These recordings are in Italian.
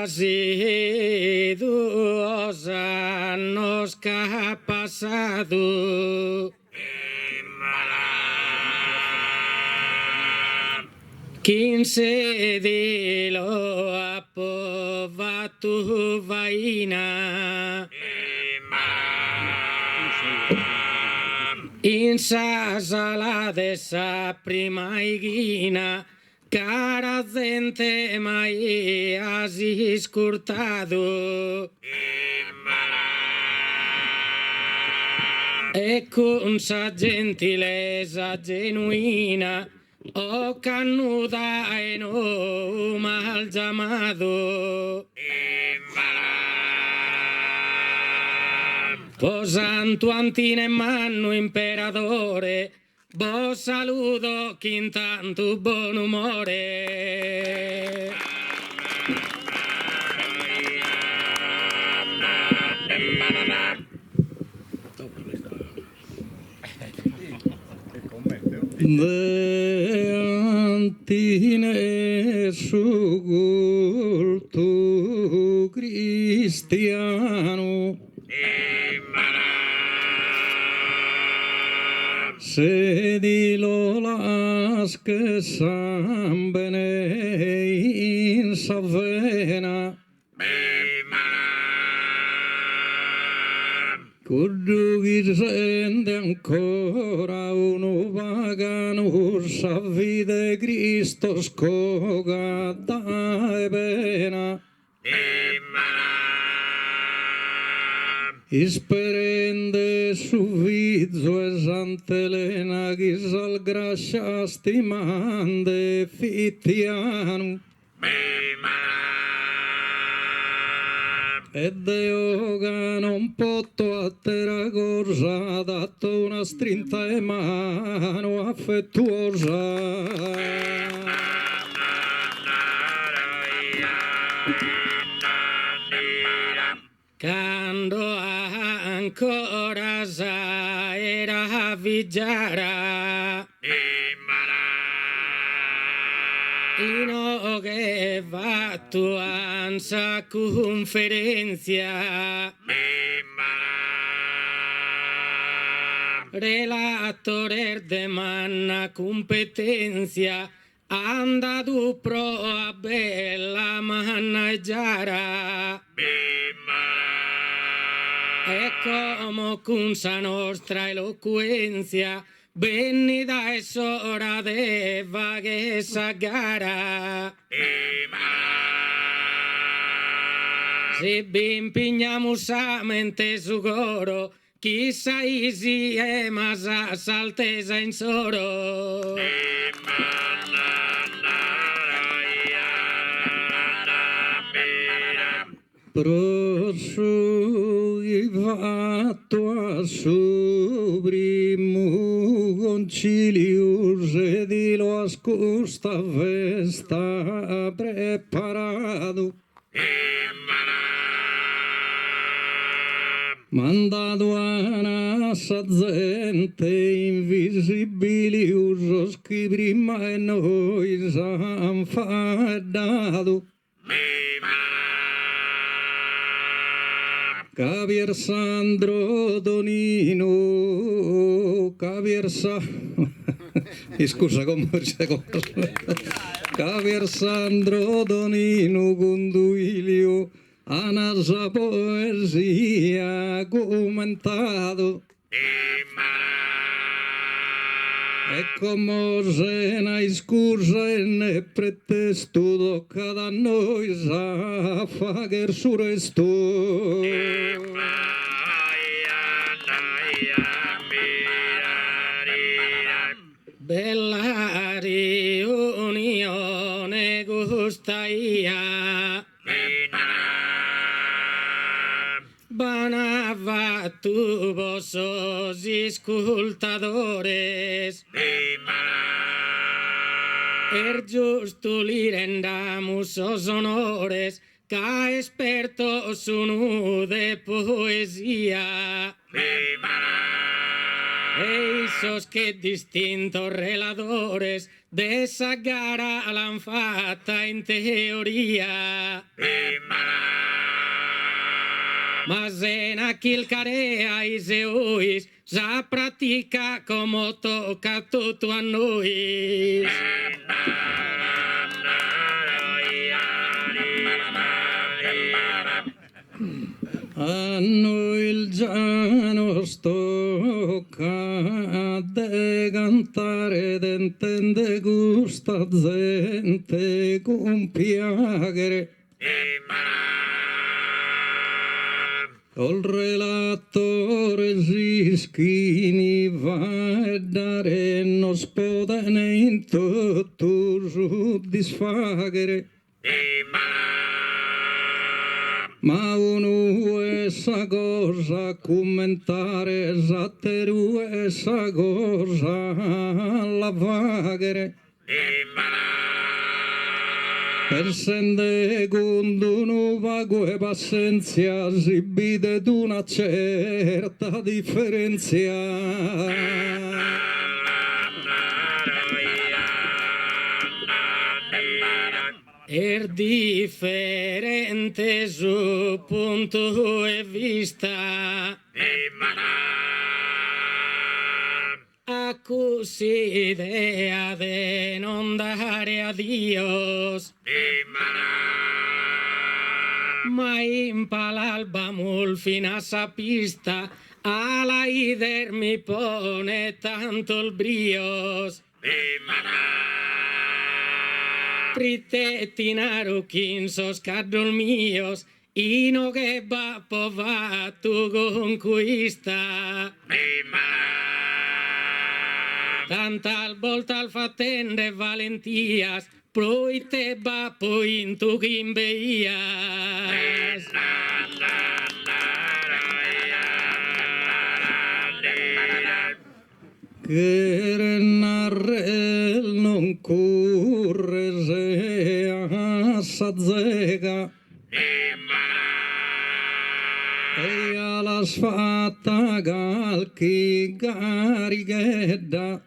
Hace 2 años que ha pasado. 15 de lo apova tu vaina. In sa sala de sa prima iguina, cara gente mai hasi scurtado. E con sa gentilezza genuina, o cannuda e no mal llamado. Posando antina in mano imperatore, vos saludo chi intanto buon umore. De antine su culto cristiano, se di lolas che sambene in savena, Cudu chi sente ancora uno pagano sa vide Cristo scogata e pena. Isperende su viso e Sant'Elena chi sal grascia stimande fittiano. E Deo che non potto a terra corsa ha dato una strinta e mano affettuosa. Quando ancora sa era vigiara, ino che va tu ansa conferenzia, relatore de manna competenza, anda tu pro a bella managgiara. E come con sa nostra eloquenzia venida es ora de vaghezza gara. Se ben pignamus a mente su coro, chissà isi e masa saltesa in soro. Prosui fatto a su primo concilio se di lo ascosta festa preparato. Mandato a sa gente invisibili usos che prima e noi s'han faddato. Javier Sandro Donino, scusa, Javier Sandro Donino Conduilio, a sa poesia commentato. E come se ne scusa e ne pretesto cada noi sa fare su resto. Bella riunione gustaia, banava tu vosos escultadores, per giusto li rendamos os honores, ca expertos sono de poesia. Esos que distintos relatores de esa gara l'han fatta in teoria. Mas en aquel carea i seuis ja pratica como toca tutto a noi. A noi già nos tocca de cantare, de intende gusta gente con piagere. Col relatore rischini va a dare nos podene in tutto soddisfagere. Ma uno essa cosa commentare esattero essa cosa la vaghere. Per sende quando non va gue pazienza si vede d'una certa differenza. Differente su punto e vista. A così idea de non dare a Dios. Ma impala alba mul fino a sa pista, alla ider mi pone tanto il brios. Tritettinaro quinsos cadolmios, y no que va pova tu conquista. Tanta volta al fatende valentías, poi te va poi in tu veías. Che narrel non corre se a s'azzega e alla sfatta calchi carichedda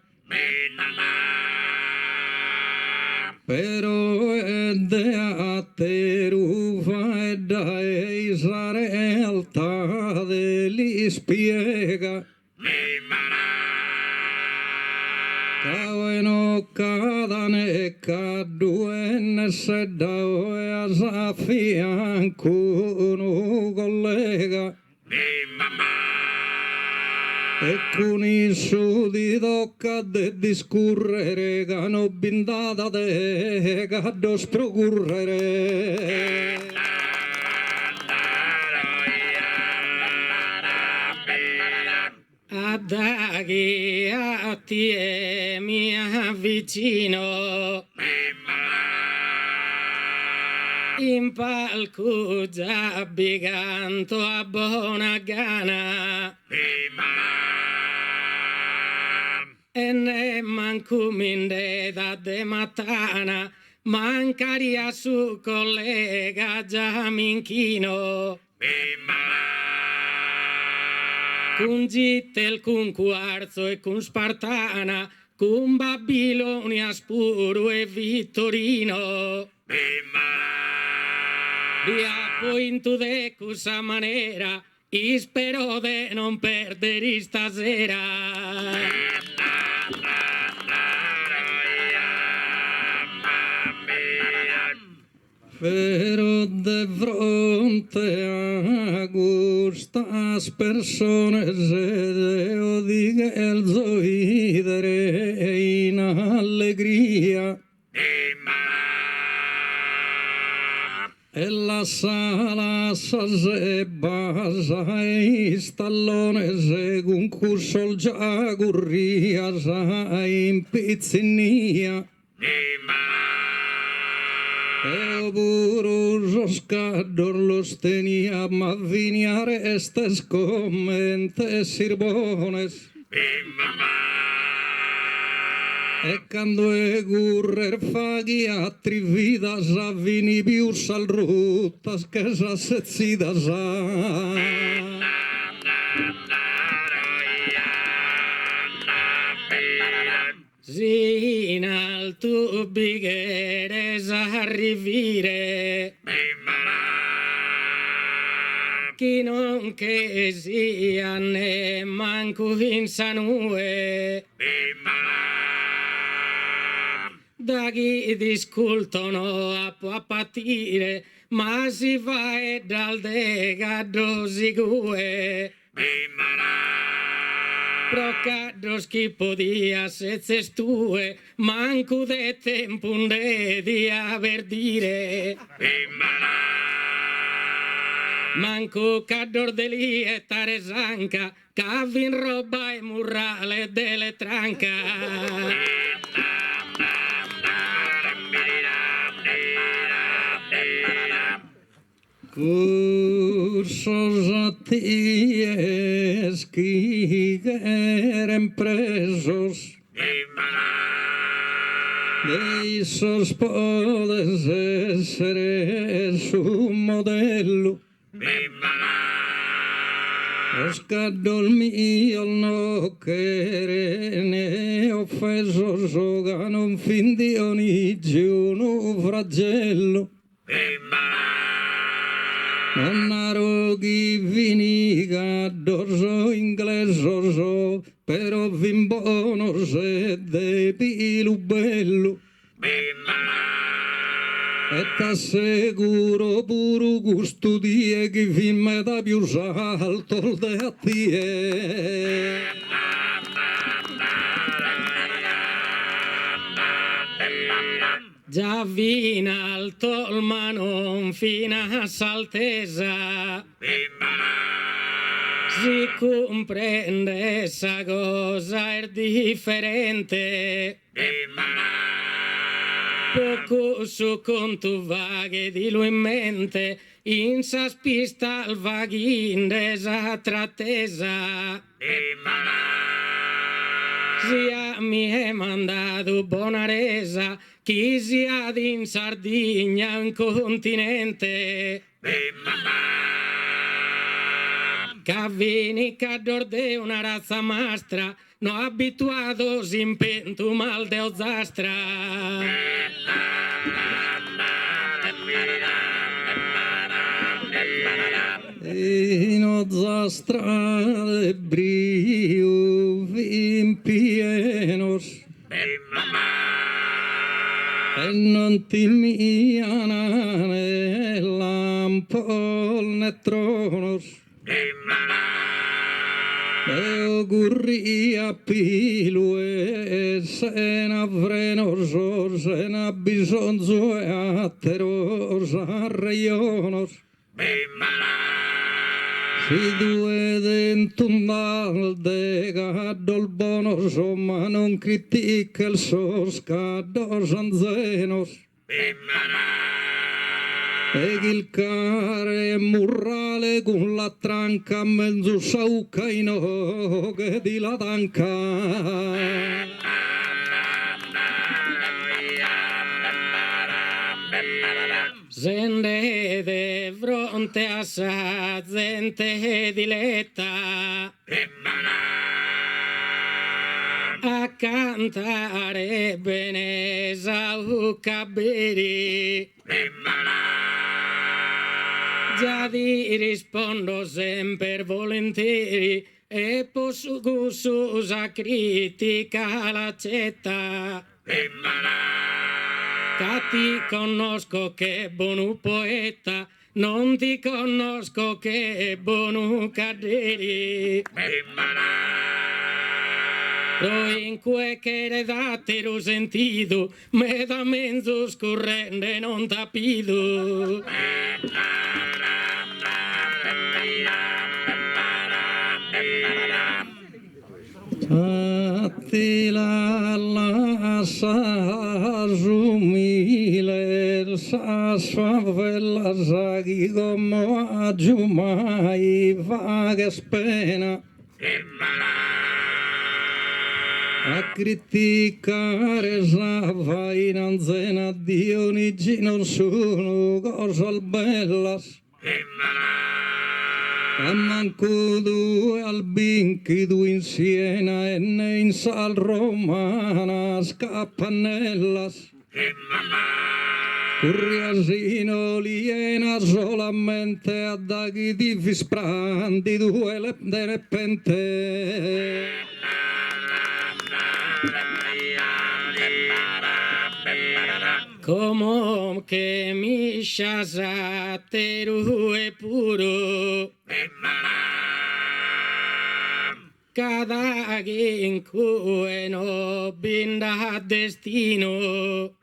però è a te rufa e dai sa realtà degli spiega. Kaueno kadane kaduenne sedao ja sa fiancuno collega. E con i sudi tocca de discurrere che hanno bindata te che dos procurrere. Adaghi a te mi avvicino, in palco già biganto a buona gana, e ne manco mindeda de matana, mancaria su collega già minchino. Con Gittel, con Quarzo e con Spartana, con Babilonia, Spuro e Vittorino. Via poi in tu de cosa manera, e spero de non perdere stasera. Pero de fronte a questas persones Dio diga el zoidere in allegria. E la sala se basa e stallone con cussol già curria in pizzinia. E puro scador los tenia ma viniare estes commente sirbones. E quando e gurrer faghi altri vidas a vini pius al rutas che sa setzidas Si in alto bigheres arrivire, chi non che sia ne manco in sanue, da chi discultono a può patire, ma si va e dal decado sigue. Procado schifo di assezze stue, manco de tempo di aver dire. Manco cador de lì e taresanca, cavin roba e murrale delle tranca. Cursos atties qui eren presos, d'essos podes essere su modello. Oscar dormio no querere offesos ogano un fin di Dionigio uno fragello. Non arroghi viniga dorso inglesoso, però vimbono se debilu bello. E t'assicuro pure gusto di che vi me da più salto de a tie. Già vina al tolmano fino a saltesa, si comprende essa cosa è differente. Poco su conto vaghe di lui in mente, in sa spista al vaghin desa trattesa. Sia mi è mandato buona resa, chi sia in Sardegna un continente. Cavini cador de una razza mastra, no abituato sin pentu mal de ozastra. In ozastra de brio vin pienos, e non ti miana ne lampol ne tronos. Eo gurria pilu e se n'avrenoso, se n'abbisonzo e atteros arreionos. Si due dentun dal decado il bonoso, ma non critica il soscado sanzenos. E il care murrale con la tranca mezzo sauca in oghe di la tanca. Sende de fronte a sa gente diletta a cantare bene saucaberi. Già ti rispondo sempre volentieri e posso gustosa critica l'accetta. Che ti conosco che buon poeta, non ti conosco che buon caderi. Poi in quel che redattero sentito, me da mezzo scorrente non t'apido. Attila la sa umile, sa favela saghi come aggiumai vaga spena. A criticare sa vainanzena Dionigi non sono cosa bellas. a manco due albinchi, due in Siena e ne in Sal Romana, scappanellas. Curriasino liena solamente a daghi di visprandi, due le repente. Como che mi sciasateru e puro cada in cui no binda destino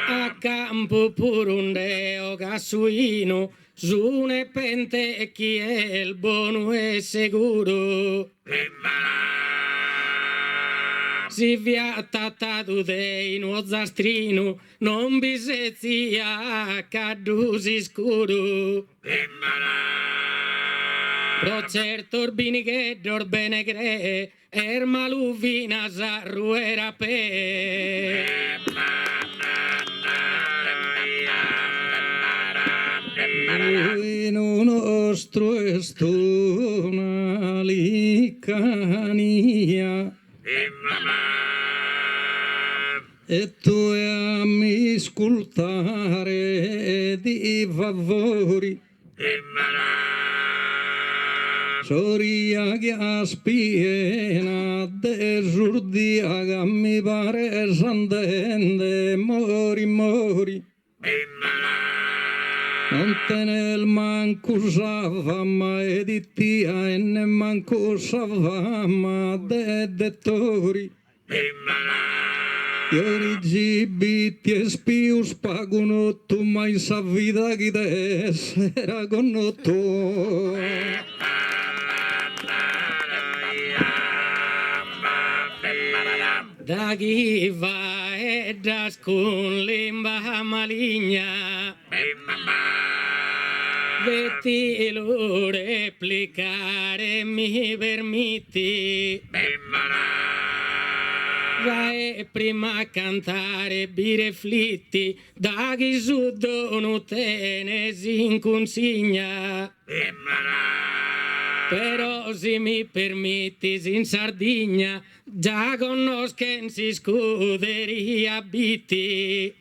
a campo purundeo gasuino su ne pente chi è il buono e sicuro si via tattato dei nuo zastrino non bisezia cadusi scuro pro certo orbini che dorbene gre ermaluvina zarruera pe in nostro estona licania e tu a mi ascoltare di favori soria che aspiena desurdia che mi pare santende mori non te nel manco savama e di tia e ne manco savama de dettori io rigibiti e spius paguno tu mai sa vita chi te era con tu da chi va e da scun limba maligna vetti lo replicare mi permetti vai prima a cantare bireflitti da chi su dono te si inconsigna però se mi permetti in Sardegna già conosken si scuderia bitti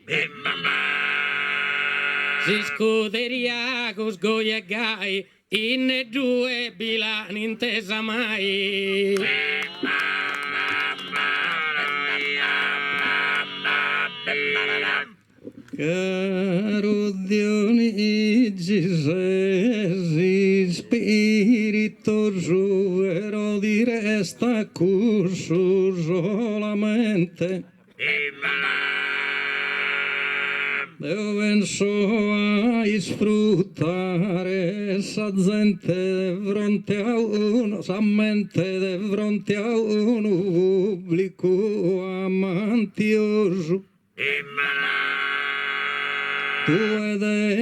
si scuderia cos goia gai in due bilani intesa mai caro Dionigi spirito giuro di resta curso solamente io penso a sfruttare sa gente fronte a uno sa mente fronte a uno pubblico amantioso tu ed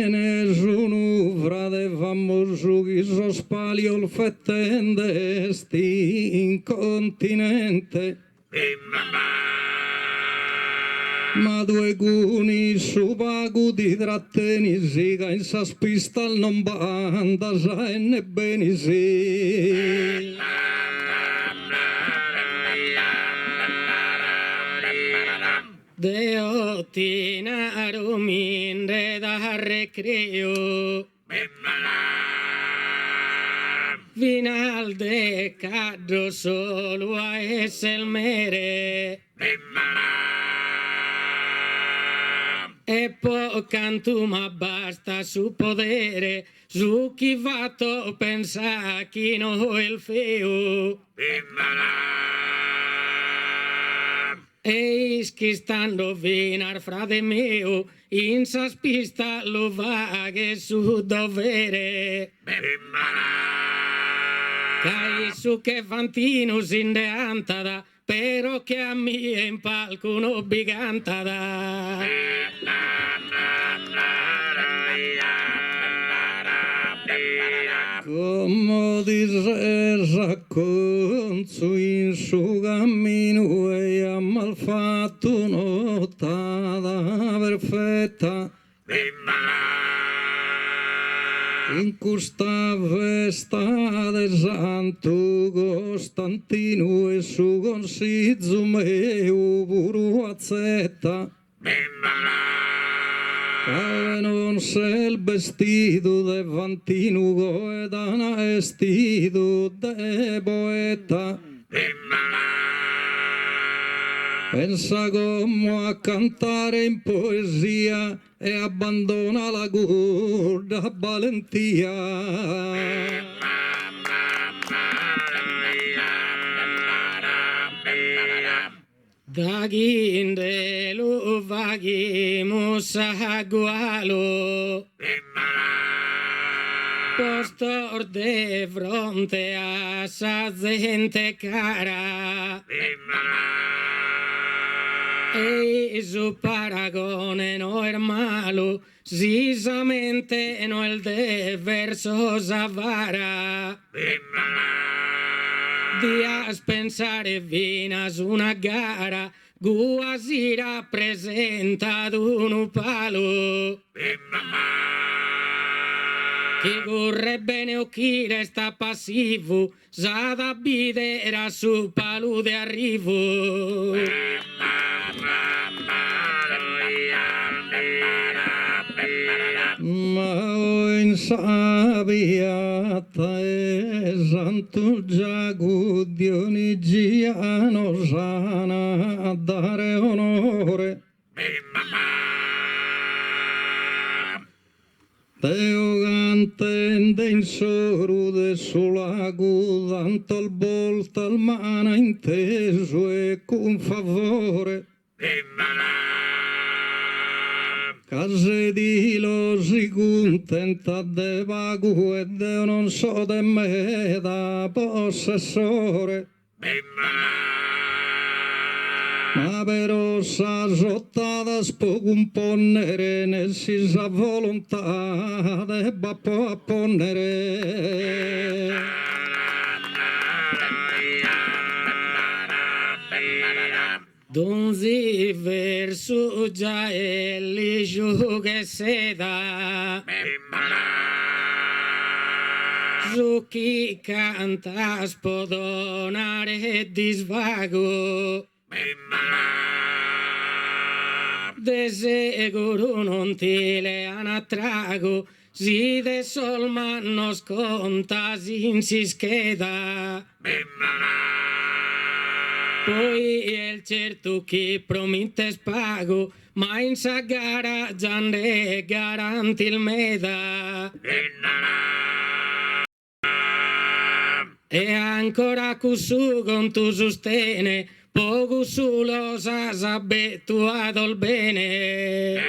nessuno frate famoso chi so spalio il fettende sti in continente ma due cuni su pago di tratteni si che in sa spista non banda sa e ne bene sì Deo tinaro minde da recreo Vinal de cadro solo a essere mere e poi canto ma basta su podere su chi fatto pensa chi no il feo Eis che stanno vinar frate mio in sa spista lo vaghe su dovere Cai su che fantino sinde antada però che a me in palco no bigantada Como dice racconto in suo cammino e ha malfatto notata perfetta In questa festa de Santo Costantino e su consizzo meu puru azzetta. Che non sei il vestito de Fantino coetana vestito de poeta. Pensa come a cantare in poesia e abbandona la guarda valentia. Da gindelu vagimus agualo, postor de fronte a sa gente cara. E su paragone no es malo, sisamente no el de versos avara. Dias pensare vinas una gara, guasi rappresenta d'un palo. Chi corre bene o chi resta passivo, sa da bidera su palo de arrivo. Ma in sabiata e santo Giacomo Dionigiano sana a dare onore. Teo cantende in sorude sulago, tanto al volta al mana inteso e con favore. Case di lo si contenta de vago e de non so de me da possessore. Ma però sa sottata spocumponere ne si sa volontà debba po' apponnere. Donzi verso già e li giughe seda. Su chi canta spodonare di svago. De seguro non ti le anatrago, si de sol ma non sconta sin si scheda. Poi il certo chi promette spago, ma in sa gara già ne garanti il meda. E ancora così con tu sostene, poco solo sa abituato il bene.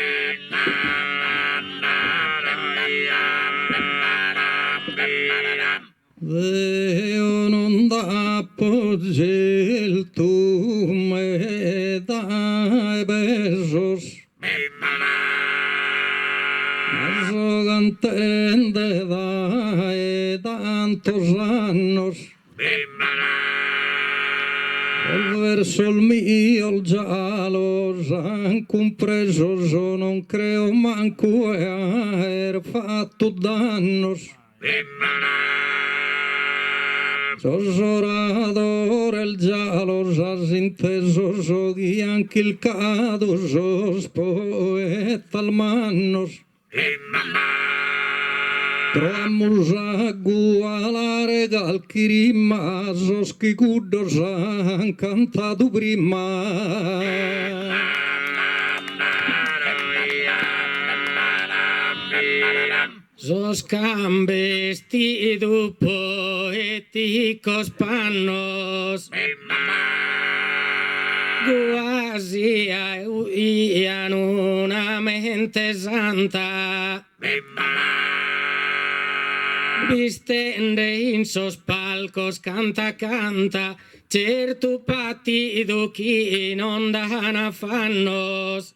Deo non dà appoggi tu me dai besos. Ma so cantende dai tantos annos. Verso il mio il giallo s'han compreso, non creo manco aver fatto dannos. Sosorador il giallo s'ha inteso, so chi anche il cado sos poeta al mannos. Troviamo a gualare calchi rima, sos chi cuddo s'han cantato prima. Sos cambesti poeticos pannos, quasi ian una mente santa. Vistende in sos palcos canta canta, certo partito chi non dana fannos.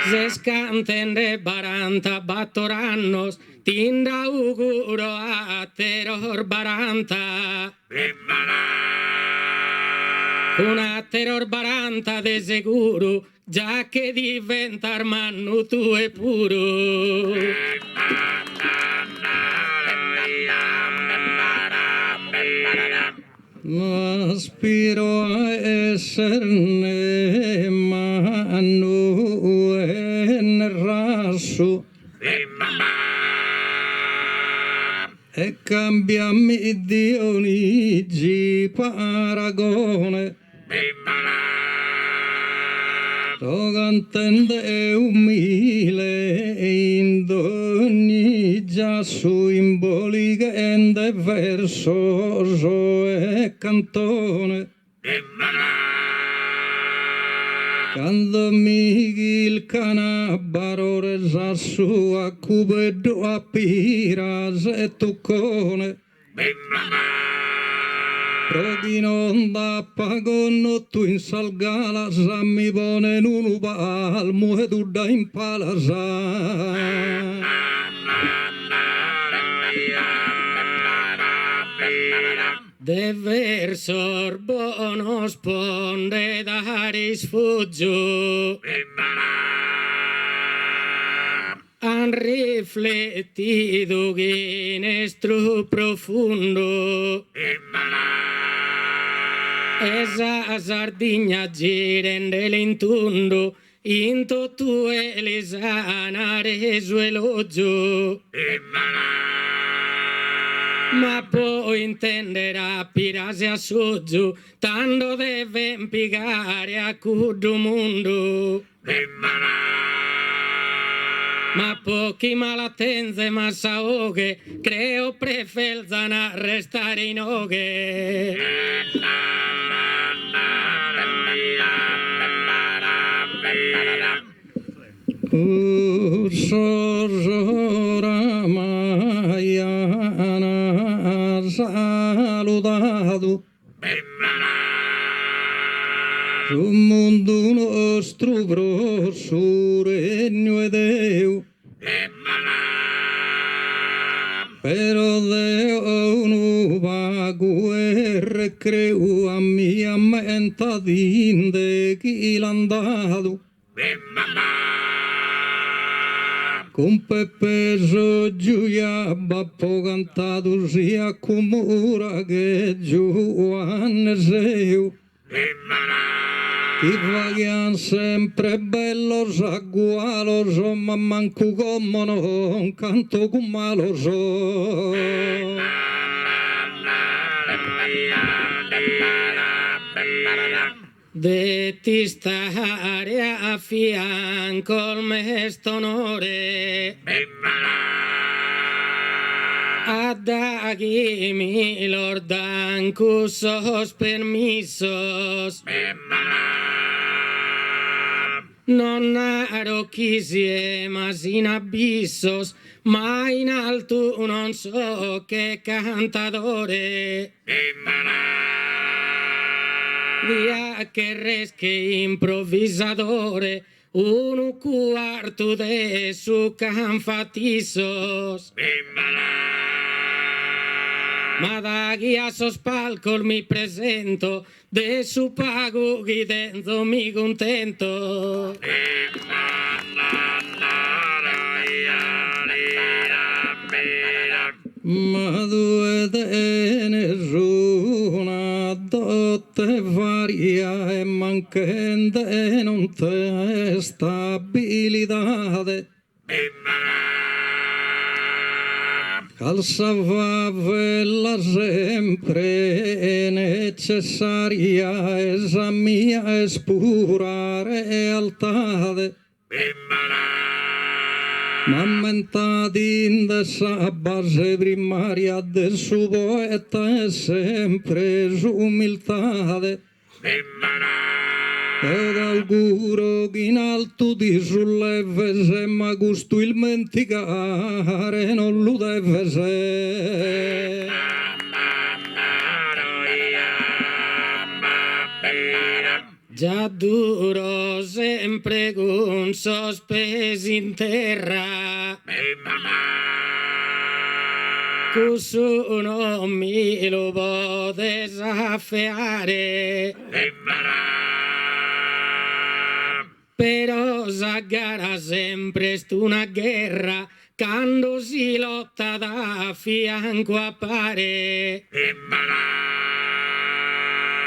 Se scantende baranta battorannos, tindra auguro a terror baranta. Una terror baranta de seguro, già che diventa armanno tu e puro. No aspiro a esserne mano en raso e cambiami Dionigi paragone. Togantende e umile in ogni già su imbolica ende verso e cantone. Quando mi il canabaro resa su a cubedo a piras e tuccone. Proginonda pagonno tu in salgala sammi pone nunuba al muhedudda in palasa. De verso buono sponde da risfugio. Han riflettido che nestro profondo. Esa sardigna giren dell'intundo, into tu elisana reso elogio. Ma poi intenderà pirase a soggiù, tanto deve impiegare a cudo mondo. Ma pochi malatenze ma saoghe, creo prefelzana restare in oghe. Sorora Maiana saludado sul mondo nostro grosso regno e Deo. Però Deo non va guerra e creu a mia mente dinde chi l'andato. Con Peppe Giulia Bappo cantato sia comura che Giovanni Seu. Ti paghian sempre bello sagualo so, ma manco come non canto come lo so. De ti stare a fianco il mestonore. Adaghi lord ancusos permissos. Non ero chi ma in abissos, ma in alto non so che cantatore. Via che resche improvvisadore, uno quarto de su canfatissos. Ma da chi a sospalco mi presento, de su pago chi dentro mi contento. Ma due te nessuna dote varia e manchente non te stabilitate. Calzava vela sempre necessaria esa mia espura realtate. Ma mentati in dessa base primaria del suo poeta è sempre su umiltate. Ed auguro che in alto ti solleve se ma gusto il menticare non lo deve se. Già duro sempre con sospesi in terra, Cusso non mi lo può desafiare. Però s'aggarra sempre st'una guerra, quando si lotta da fianco a pare.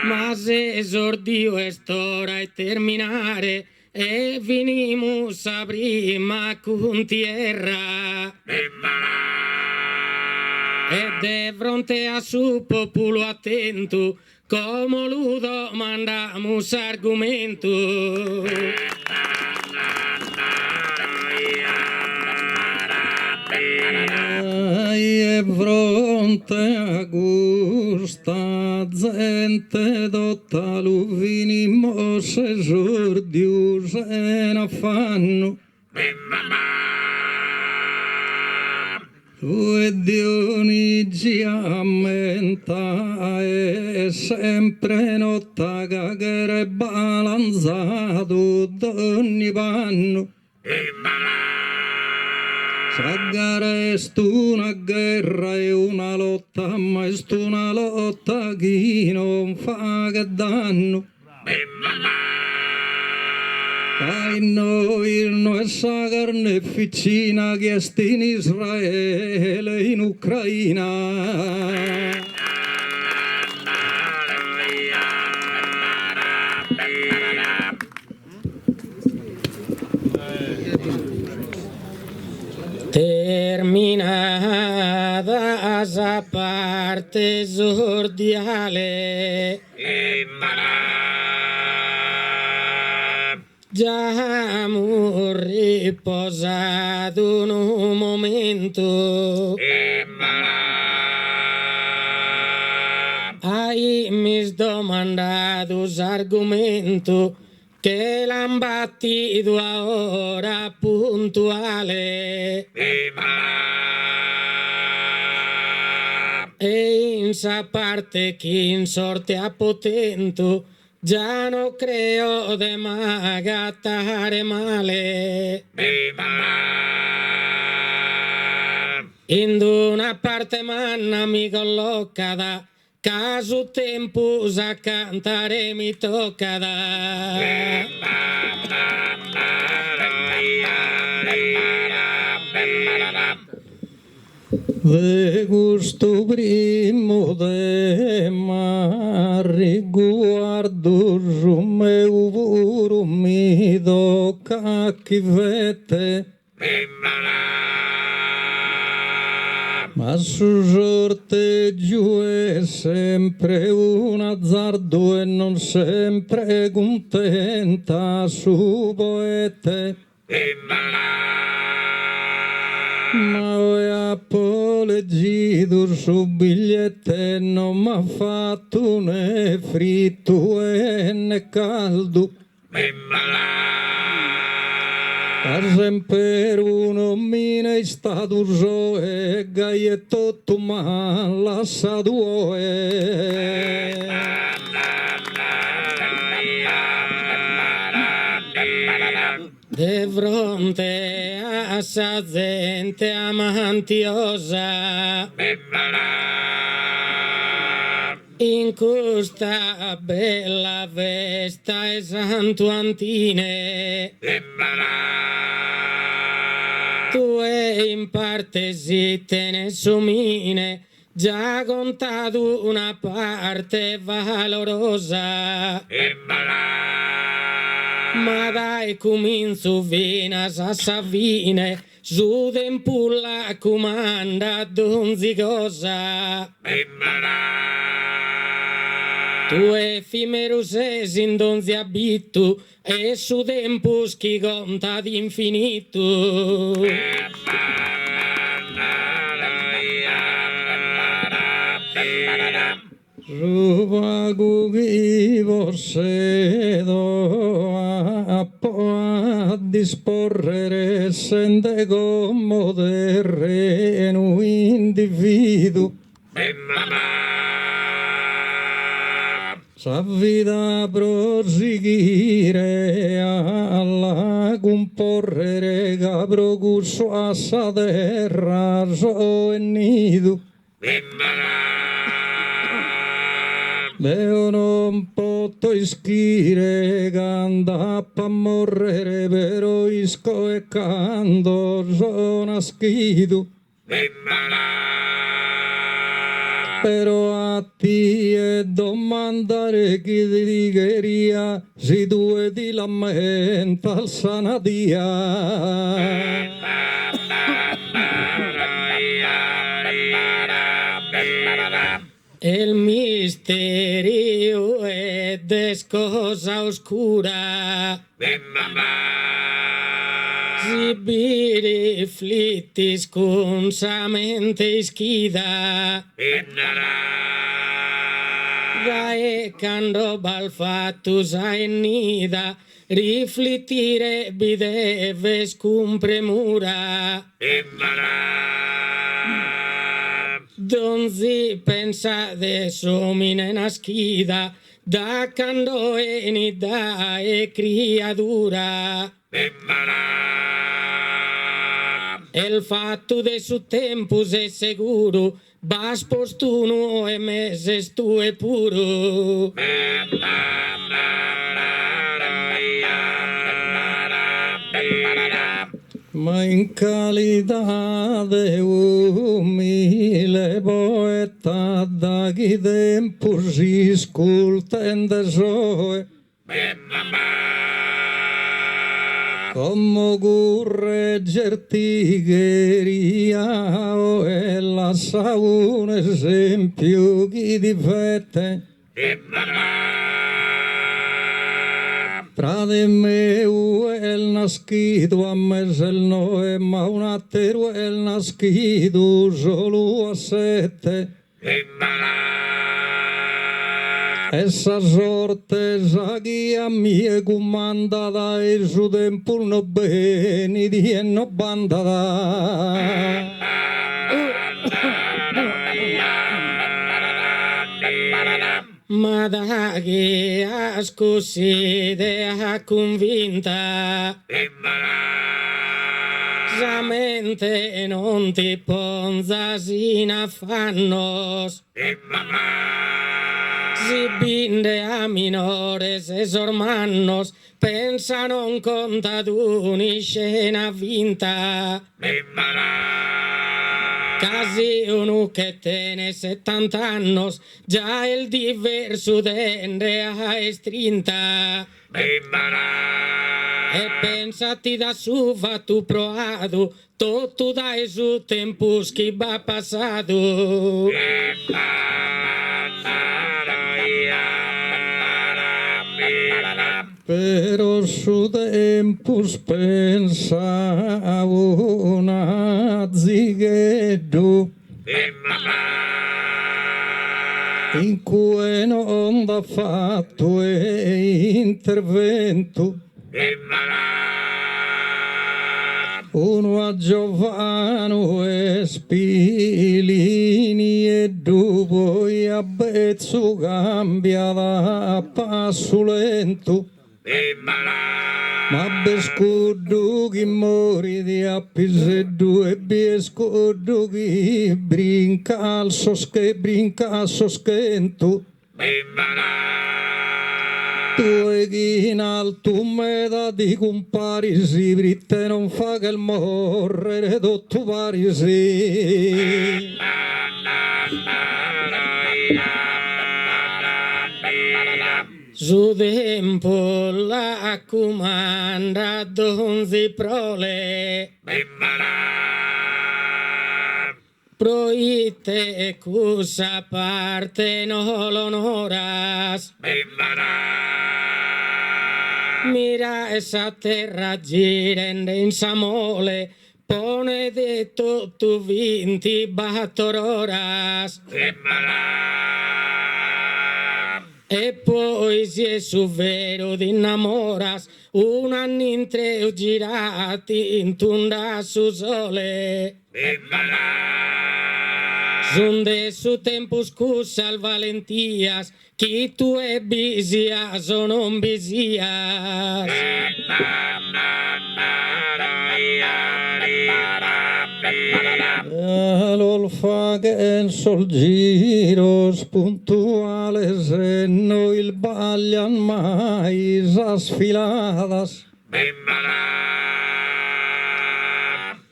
Ma se esordio è stora e terminare, e venimus a prima con tierra. E de fronte a su popolo attento, come lo domandamus argomento. E fronte a questa gente dotta lo venimos esordio se ne fanno. Tu Dionigi ammenta e sempre notta che balanzato d'ogni panno. S'aggarra è una guerra e una lotta, ma è una lotta chi non fa che danno. Dai noi non è sa carne vicina che sta in Israele e in Ucraina. Terminata sa parte esordiale, già mu riposato in un momento. Hai mi domandato l'argomento che l'han battuto a ora puntuale. E in sa parte chi in sorte a potento già non creo de magattare male. In una parte manna mi colloca da caso tempo a cantare mi tocca da. De gusto primo de mar riguardo su meu puro mi tocca chi vete. Ma su sorteggio è sempre un azzardo e non sempre contenta su poete. Ma ho appoleggito su bigliette non m'ha fatto né fritto né caldo. Per sempre uno mine è stato so e gaietto tu m'ha lasciato De fronte a sa gente amantiosa, in questa bella festa e Santo Antine, tu e in parte si te ne somine, già contato una parte valorosa. Ma dai cominzo fino a Savine, su tempulla comanda donzi cosa. Tu effimero sei in donzi abitto e su tempo chi conta d'infinito. Rubago chi possedo a disporre sente come terreno individuo. Sa vita proseguire alla comporrere capro cusso a sa terra so e nido. Io non posso ischire canta pa morrere però isco e canto sono schido però a ti e domandare chi ti digheria si tu e ti lamenta al sanadia El misterio es cosa oscura. Si vi riflettis con sa mente ischida, gae cando balfatus aenida, riflettire vi deves cum premura. Donzi pensa de somine naschida, da cando enida e criadura. El fatto de su tempus è seguro, vas postuno e meses tu e puro. ma in qualità de umile poeta da chi tempo si sculta in desoe come correggertigheria o è la sa un esempio chi difette tra de meu el nascido a mesel noe ma un attero el nascido solo a sette essa sorte sa guia mie comandata e su tempo no beni di e no bandata Ma da che ascuside a convinta, sa mente non ti ponzas in affannos, si binde a minores esormannos, pensa non conta d'uni scena vinta. Casi uno che tiene 70 annos, già il diverso dende a estrinta. E pensati da su va tu proado, tutto dai su tempus che va passato. Pero su tempus pensa una zighetto in cui non ha fatto intervento uno a Giovano e Spilini e dopo a Bezzo cambia da passo lento ma bescuddu chi mori di appiseddu e biescuddu chi brinca al soschento tu e chi in alto meda di comparisi britte non fa che il morrere tutto parisi Su tempo la comanda donzi prole proite cusa parte no l'onoras mira esa terra girende in samole pone de tutto vinti battororas e poi si è su vero di innamoras un anno in tre girati in tunda su sole Sunde su tempus cusal valentias chi tu e bisias o non bisias L'olfa che in sol giros puntuales e no il baglian mai sfiladas.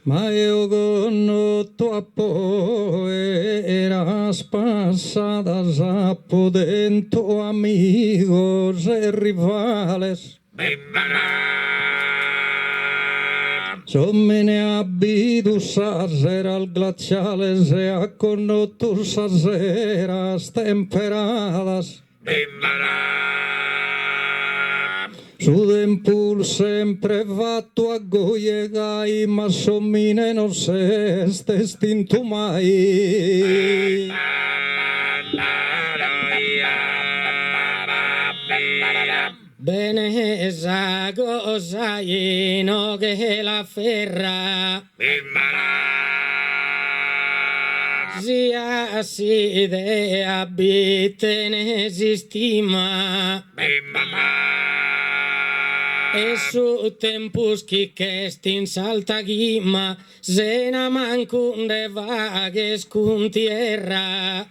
Ma io con tua poe eras pasadas a podento amigos e rivales. Yo me ne abidus a ser al glaciales e a connotus a eras temperadas. Sudempul sempre vatto a goiegai, ma sommine non se estinto mai. Bene esa cosa no che la ferra sia si de abite ne esistima e su tempus chi che salta ghima sena mancunde vaghes con tierra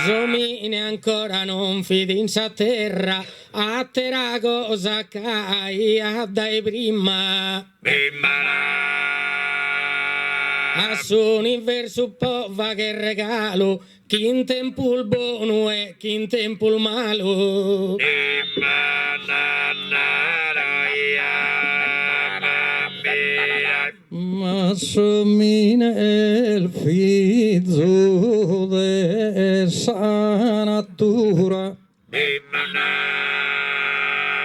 Zomine ancora non fidinza a terra, a terra cosa caia dai prima. A su universo pova che regalo, chi in tempo il buono e chi in tempo il malo. Ma somine il figlio de sa natura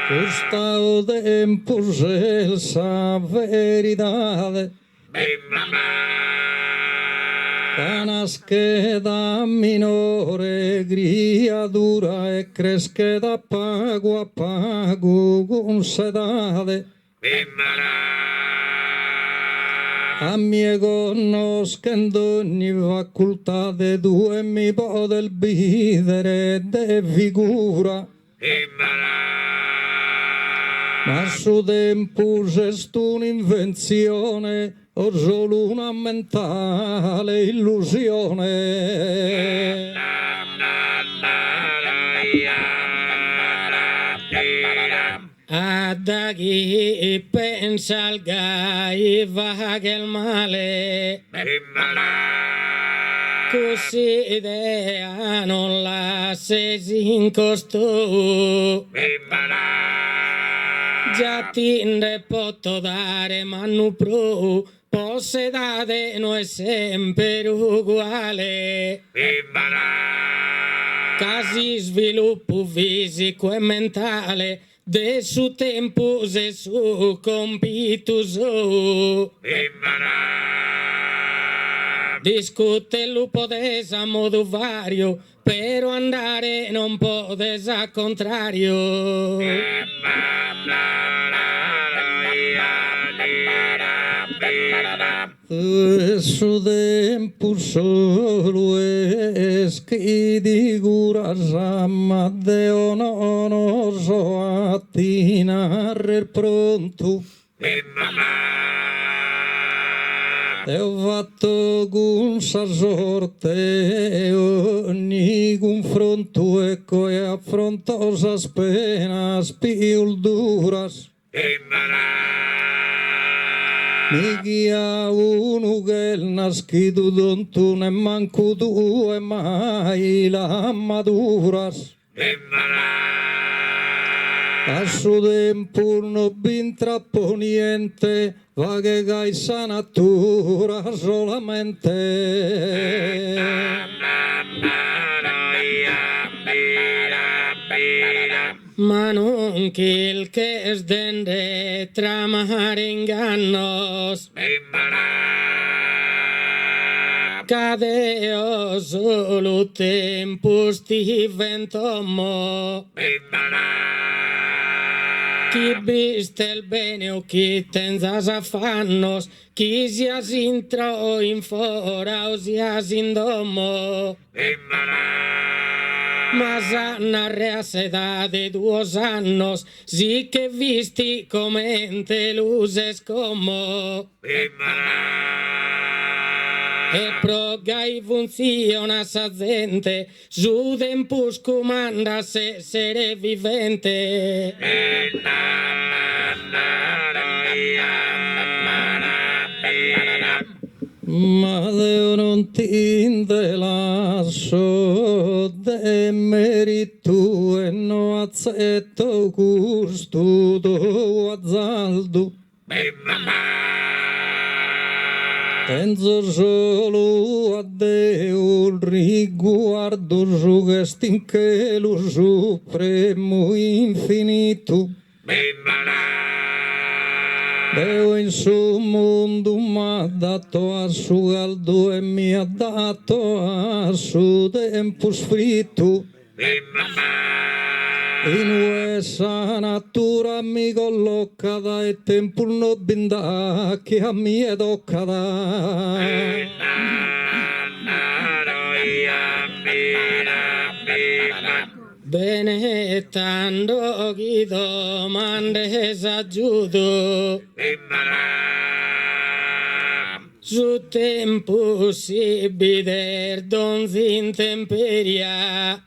Custao tempus el sa veridade Canasque da minore criatura e cresque da pago a pago con sedade Amiego conoscendo ogni facoltà de due mi può del bidere de figura ma su tempus est un'invenzione o solo una mentale illusione Da chi pensa al gai va che il male così idea non la se si incostò già tinde potto dare ma non pro possedate no è sempre uguale casi sviluppo fisico e mentale de su tempo e su compito discute il lupo desa modo vario però andare non può desa contrario su tempo solo es che di cura ma deo non so attinare pronto e ho fatto con sa sorte ogni confronto ecco e affronto sa penas più duras mi guia uno che il nascido don tu ne manco tu e mai la maduras a su tempo non bin troppo niente va che gai sa natura solamente ma non che il che es dende tramar ingannos cadeo solo tempus diventommo chi viste il bene o chi tenzas affannos chi sias intro o in fora o sias in domo Mas una reaseda de 2 annos, sí que visti comente luces como. E progai funziona sa gente, su tempus comanda se sere vivente. Ma Deo non ti lascio de merito e no accetto custudo azzaldo. Penso solo a Deo il riguardo su che stinchelo supremo infinito. Deo in suo mondo m'ha dato a suo caldo e mi ha dato a suo tempo sfritto. In questa natura mi collocata e tempo non binda che a me è toccata. Bene, tanto chi domande s'aggiuto. Su tempo si bider donzi intemperia.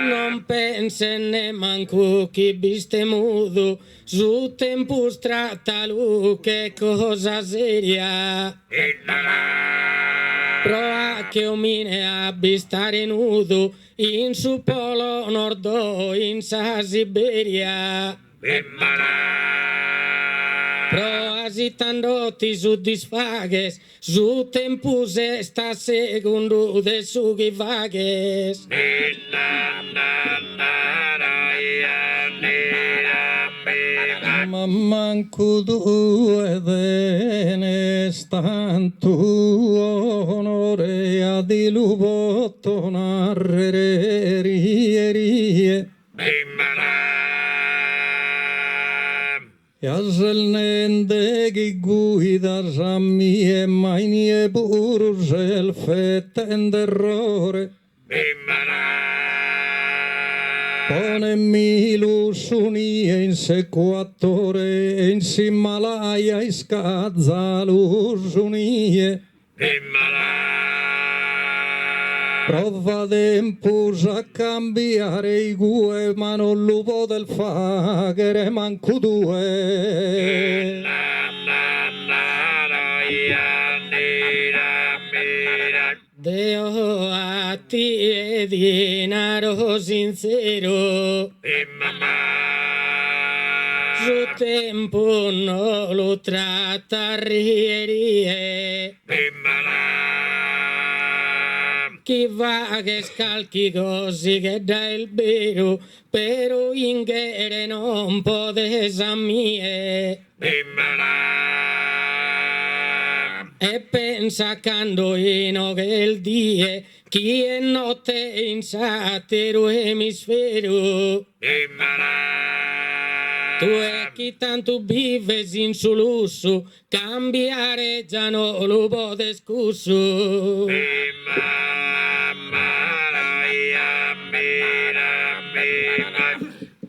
Non pensa ne manco chi viste mudo, su tempo tratta lui che cosa seria. Prova che omine a stare nudo in su polo nord o in sa Siberia. Prova si tandotti su disfaghes, su tempus sta secondo de su chi vaghes. Ma manco due dene stantu onore a di lupotto narrere rie. E a selnende chi guida sammi e mai nie pur sel fettende errore. Ponemi l'usunie in sequatore e in Himalaya e scazza l'usunie. Prova tempus a cambiare i gue, ma non lo poter fare manco due. Deo a ti e dinaro sincero. Su tempo non lo tratta rierie. Chi va che scalchi così che dà il vero, però in guerra non può esamie. E pensa candoino che il die, chi è notte in satero emisfero. Tu e chi tanto vives in su lusso, cambiare già non lo può discusso.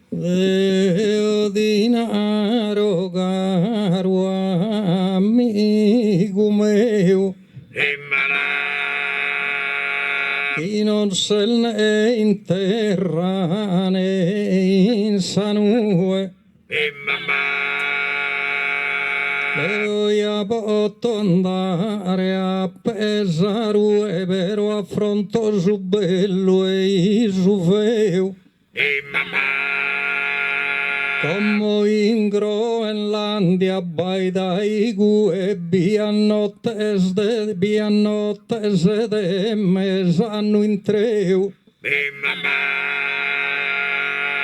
Deo dinaro caro amico mio, chi non se ne in terra né in sanue. Deo ya posso andare a pesare però affronto su bello e su feo. Come in Groenlandia baidai gue biannottes de mesano in treu.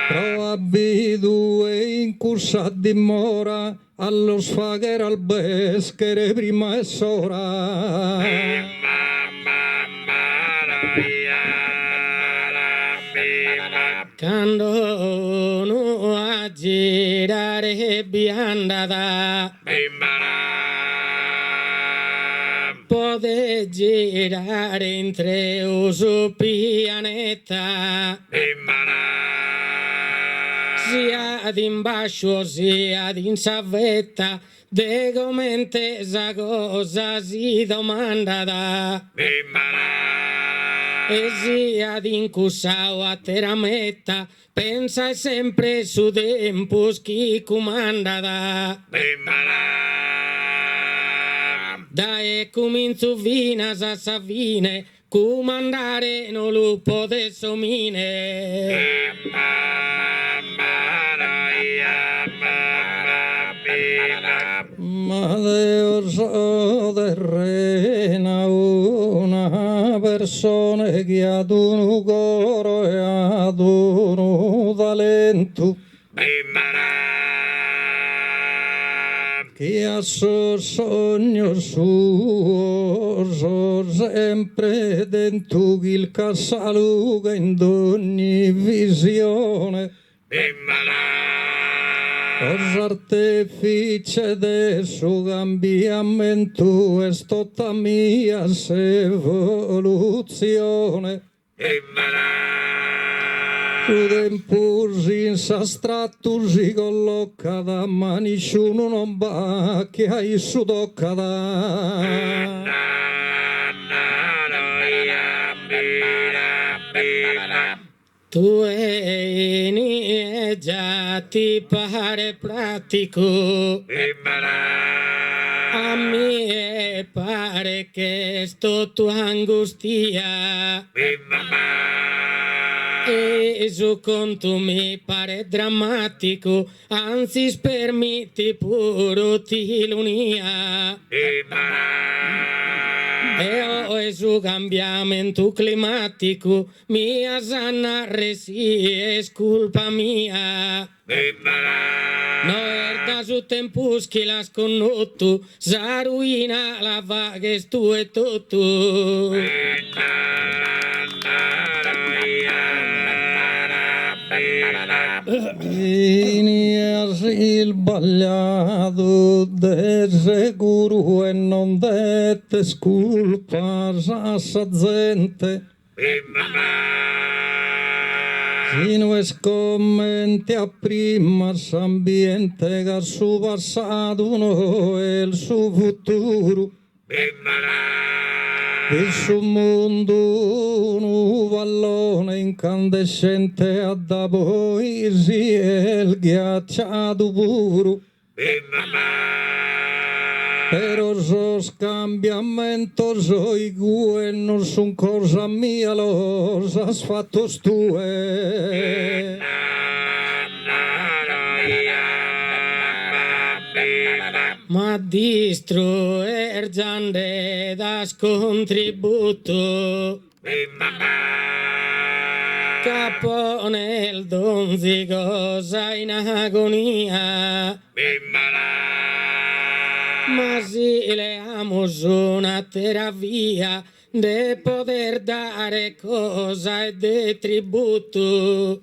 Provabi due in cursa dimora allo sfagher al beschere prima e sora. Quando no a girare biandata, poter e girare in tre su pianeta. Sia d'imbascio sia di savetta, de commente sa cosa si domanda da. E sia d'incussao a terametta, pensa sempre su tempus chi comanda da. Da e cominzu vinas a savine, comandare non lo pode somine. Ma Deus terrena una persona che ad un coro e ad un talento che a suo sogno suo sempre dentro il cassaluga in ogni visione. Os artefici de su cambiamento è stata mia evoluzione. Su tempus insastratu si colloca da ma nessuno non va che hai su tocca da. Tu e già ti pare pratico, a me pare che sto tua angustia, e su conto mi pare drammatico, anzi permetti pure l'ironia. E su cambiamento climatico mia sanna resi è colpa mia. No erda su tempus che la sconnotto, sa ruina la va che stu e tutto. Vinias il bagliato de sicuro e non dette sculpas a sa gente. Si no commenti a prima s'ambiente che su passato no e il suo futuro. Il suo mondo un pallone incandescente a da poesia il ghiacciato puro. Però so scambiamento so i gue non son cosa mia lo has fatto stue. Ma distruer giande das contributo, capo nel donzi cosa in agonia. Ma si le amo una terapia de poter dare cosa e de tributo.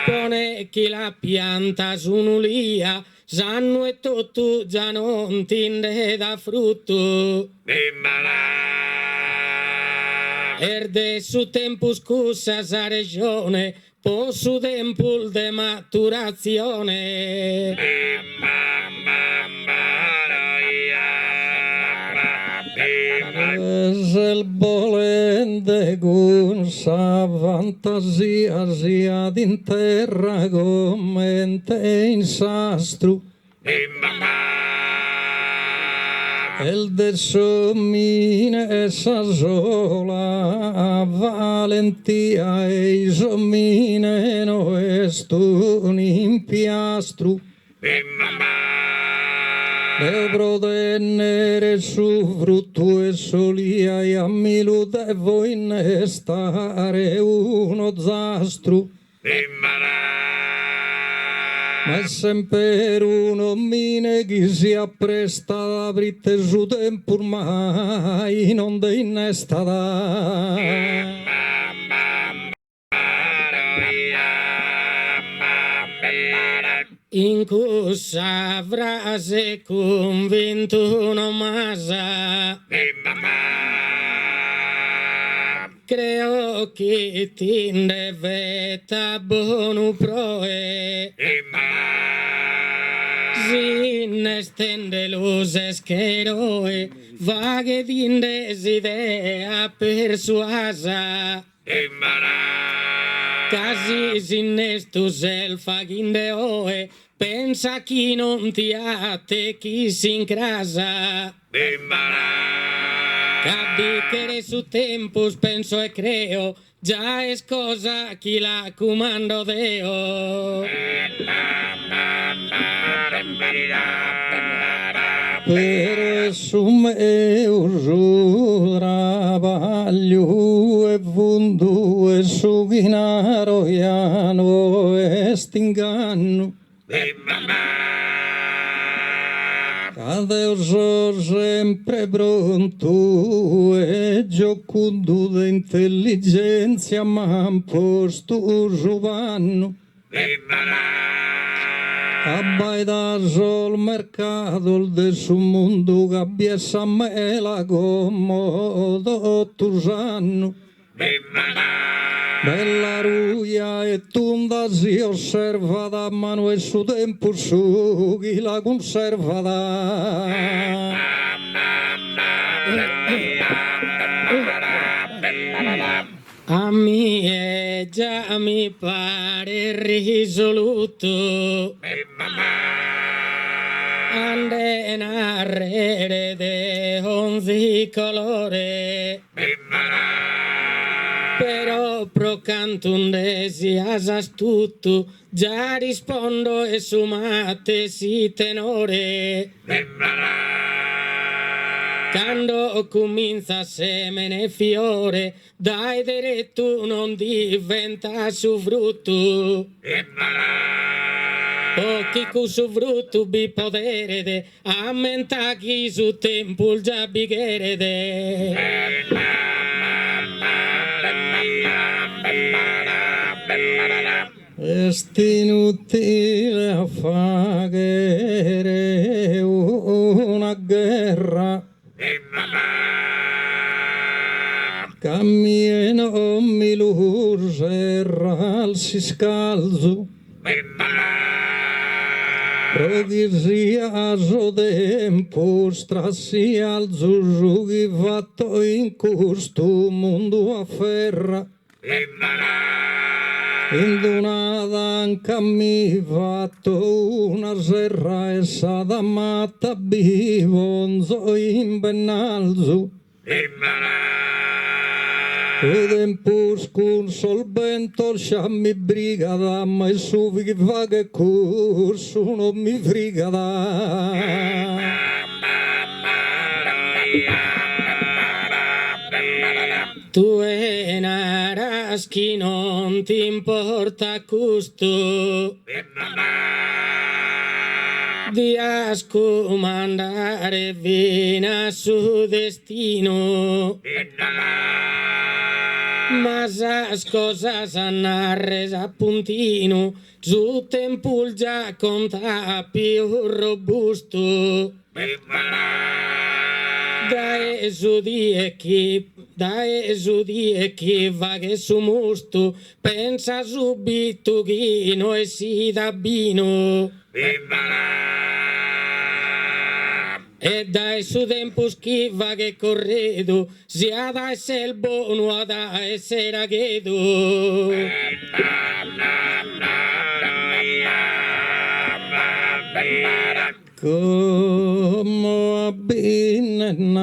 Pone chi la pianta su un'ulia, sanno e tutto già non tinde da frutto. Erde su tempo scusa sa regione, po su tempo de maturazione. Es el volente con sa fantasia sia d'interra commente in sastru. El de somine essa sola valentia e somine no est un impiastru. Deo prodennere su frutto e solia e a milu devo innestare uno zastru. Ma è sempre uno mine che si appresta ad aprite su tempo ormai non de innesta da. in questa frase convinto non masa. Creo che ti deve buono proe. Sin estende luces che eroe, vaghe di desidea persuasa. Casi sin estus el faginde oe, pensa chi non ti ha te chi si incrasa. Cabichere su tempus penso e creo, già es cosa chi la comando deo. Per su meu trabalho e fundu e su ghinaro iano est inganno. Adeus so sempre pronto e giocundo de intelligenza m'han posto giovanno. Abbaidaso il mercato del suo mondo che abbiessa me la comodo tusanno. Bella ruia e tunda si osserva da mano e su tempo su chi la conserva da. A me già mi pare risoluto ande narrere de onzi colore però pro cantum desias astuto già rispondo e sumate si tenore. Quando comincia semene fiore, dai diretto non diventa su frutto. Pochi cu su frutto bi podere de, ammenta chi su tempo già bighere de. Est inutile a fare una guerra. Cammino mi lucerral si scalzo. Progisiaso tempo strassi alzo giughi fatto in questo mondo a ferra. Indunada anche mi fatto una serra e sada matta bivonzo in benalzo. Tempus con solvento mi briga da ma il su che va che corso non mi friga da. Tu enaras chi non ti importa gusto di ascomandare vina su destino. Ma as cosas narres a puntino, su tempo già conta più robusto. Dai su di chi va che su musto, pensa subito chi noi si da bino. E dai su tempo schiva che corredo, sia da essere il buono da essere aghedo. Come abbinare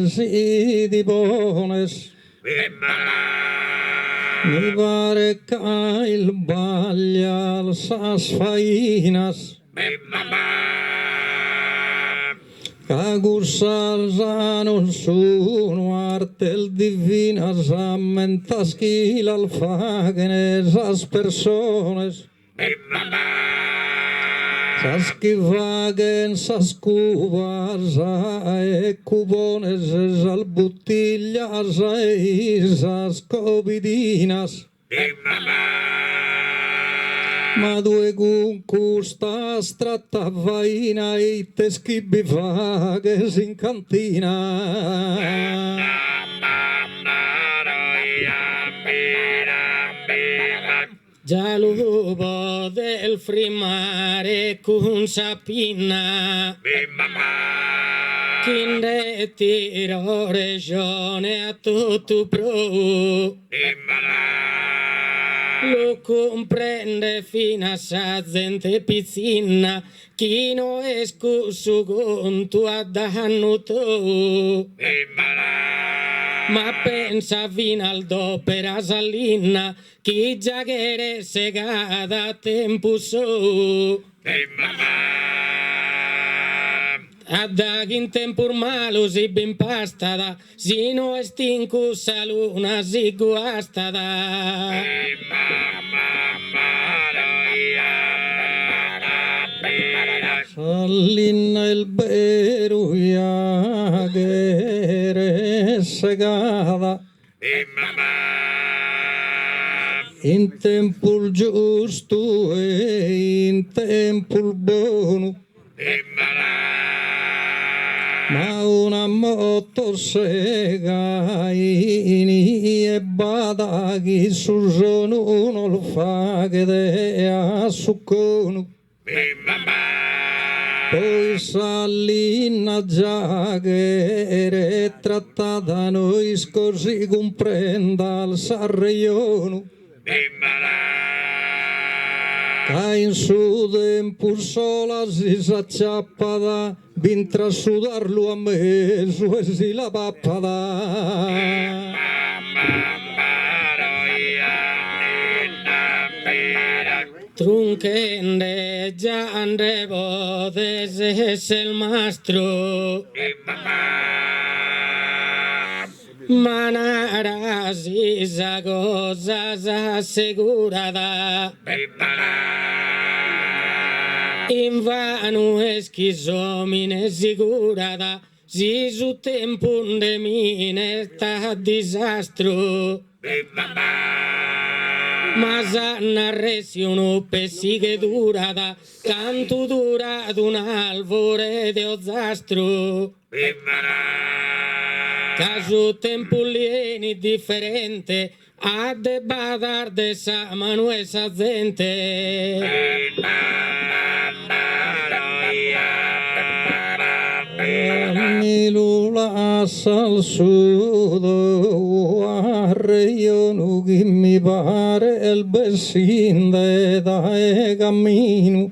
si di bones, mi pare che il baglia sas fainas. Cagussal non sono artel divinas ammentas chi l'alfagenes as persones. Sas qui vagen sas cubas e cubones al butillas e sas covidinas. Ma due con questa strata vaina e te schibbiva che si in cantina. Già l'uovo del frimare con sapina. Chinde tiro regione a tutto pro. Lo comprende fino a sa gente pizzina. Chi non è scuso con tu a danno tu. Ma pensa fino al d'opera salina. Chi già che segada tempo su. A da in tempo malo si ben pastada, si no estincu sa luna si guastada. Salina il beruia che segada. In tempo giusto e in tempo buono. Ma una motosega e badaghi su sono non lo fa che de a succono. Poi Salina già che era trattata noi così comprenda il sarreione. Che in su tempo sola si s'acciappada vintra a sudarlo a me su e si la pappada. Trunchende già andrevo desde il mastro. Manara si sa cosa s'assicurata. In vano eschisomine sicurata. Si su tempo de mine sta disastro. Ma s'hanno resi uno pessi che durata. Canto durato un alvore de ozastro. Caso tempo lieni differente, a de badar de sa mano e sa gente. Nilula sal sudo arreiono che mi pare il bessin de da cammino.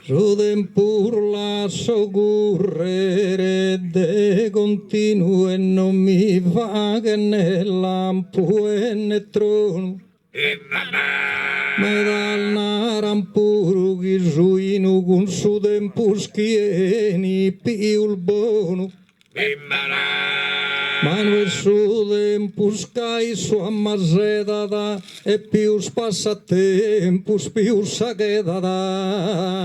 Su tempur la soccorrere de continuo e non mi fa che né lampo e né trono. Me dal narampuro che suino con su tempo schieni più il buono. Ma non su tempo scai su ammazzata e più spassatempo più saghedata.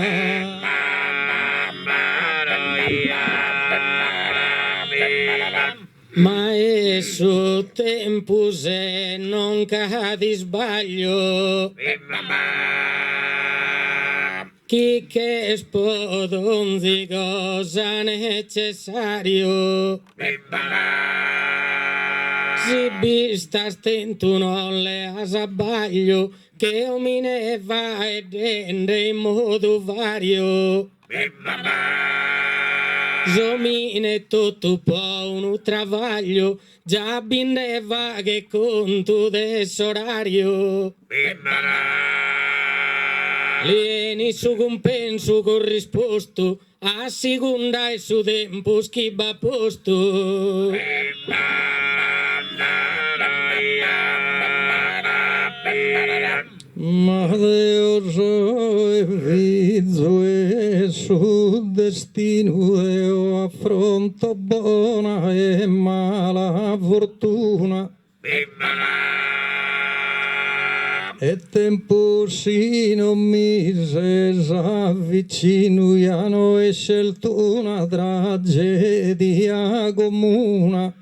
Ma è su tempo se non cadi sbaglio. Chi che spodonzi cosa necessario. Si bista stento non le asabbaglio che omine va e rende in modo vario. Zomine tutto po' un travaglio, già bindeva che conto d'orario. Lieni su compenso corrisposto, a seconda e su tempo schibba posto. Ma Deo so e vizzo e su destino io affronto buona e mala fortuna. E tempo si non mi se s'avvicino hanno e scelto una tragedia comuna.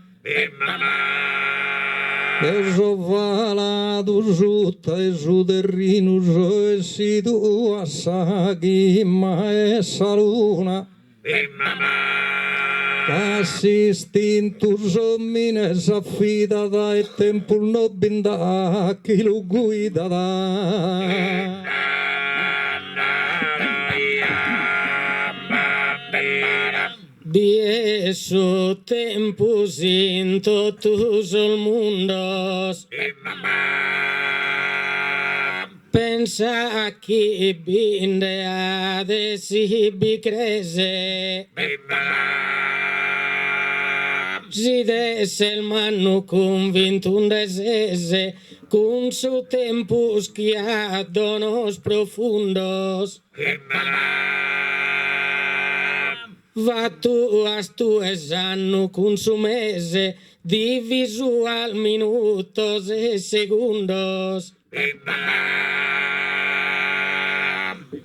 Eu sou valado juta e juderrino e si tu assaghi ma essa luna assistintus homines affidata e tempul nobinda chi lo guidata. Dieso tempus in totus el mundos. Pensa chi binde ad esibi crese. Si desse il mannu convintum desese, cum su tempus qui a donos profundos. Vatuas tues annu consumese, divisu al minutos e segundos.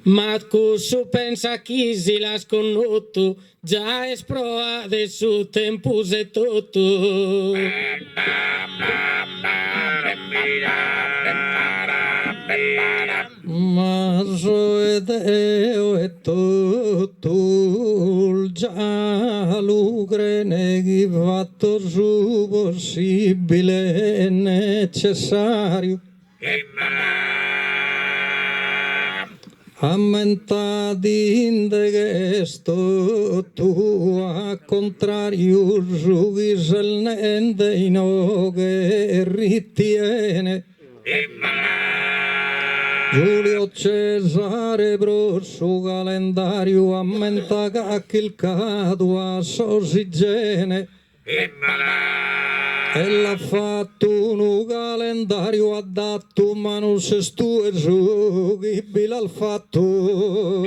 Matcusu pensa chisi las connotu, già es proa de su tempus et totu. Maso ed eo et totul già lucre neghi fatto su possibile e necessario. Ammentati in de gesto tua contrarius rugis el nende inoge ritiene. Giulio Cesare pro su calendario ammenta il cadu a sosigene. E l'ha fatto un calendario adatto, ma non se stu e giugibile al fatto.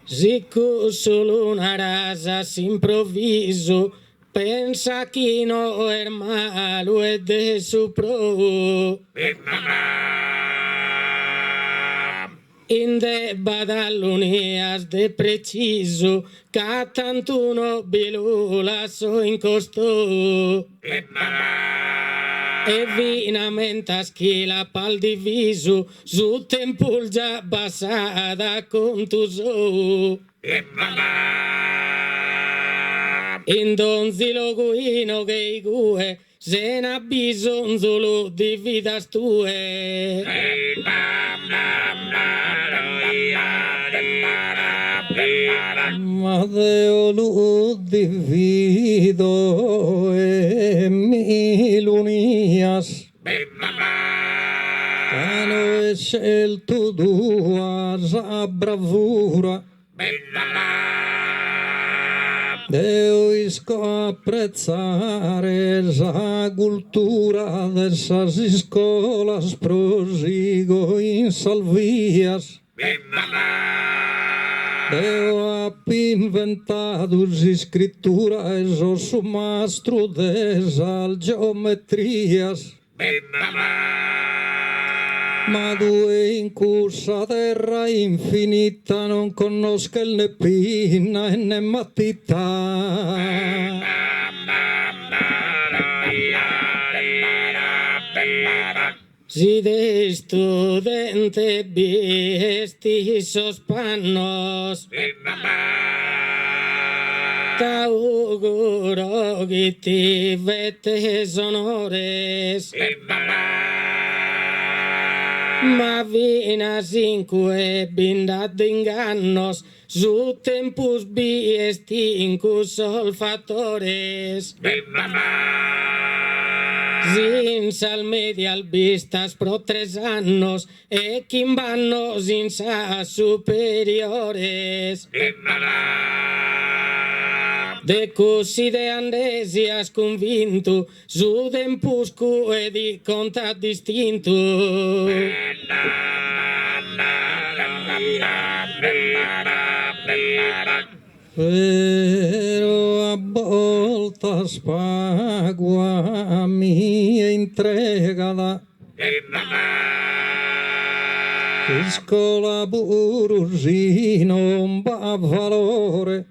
Sicu solo una rasa s'improvviso, pensa chi no è malo e de su pro. Inde badallunias de preciso, ca tantuno bilula so incosto. E vinamentas chi la pal diviso, su tempul già basada contuso. In donzi lo guino che i gue, se n'ha bisogno di vidas tue. Ma Deo lo divido e mi l'unias. Hanno scelto tua bravura. Deo isco apprezzare la cultura dessas escolas, prosigo in salvias. Deo ha inventato scrittura e su mastro desal geometrias. Ma due in cursa terra infinita non conosca il né pinna e né matita. Si de studente biesti sospannos, t'auguro che ti vetes honores. Ma vinas inque bindat ingannos, su tempus biesti incus olfatores. Sins al medial vistas pro 3 annos, e quimbannos sins a superiores. De cusi de andesias convinto, su tempuscu e di contat distinto. Pero a voltas pago a mia entregada. Scola burusino va valore.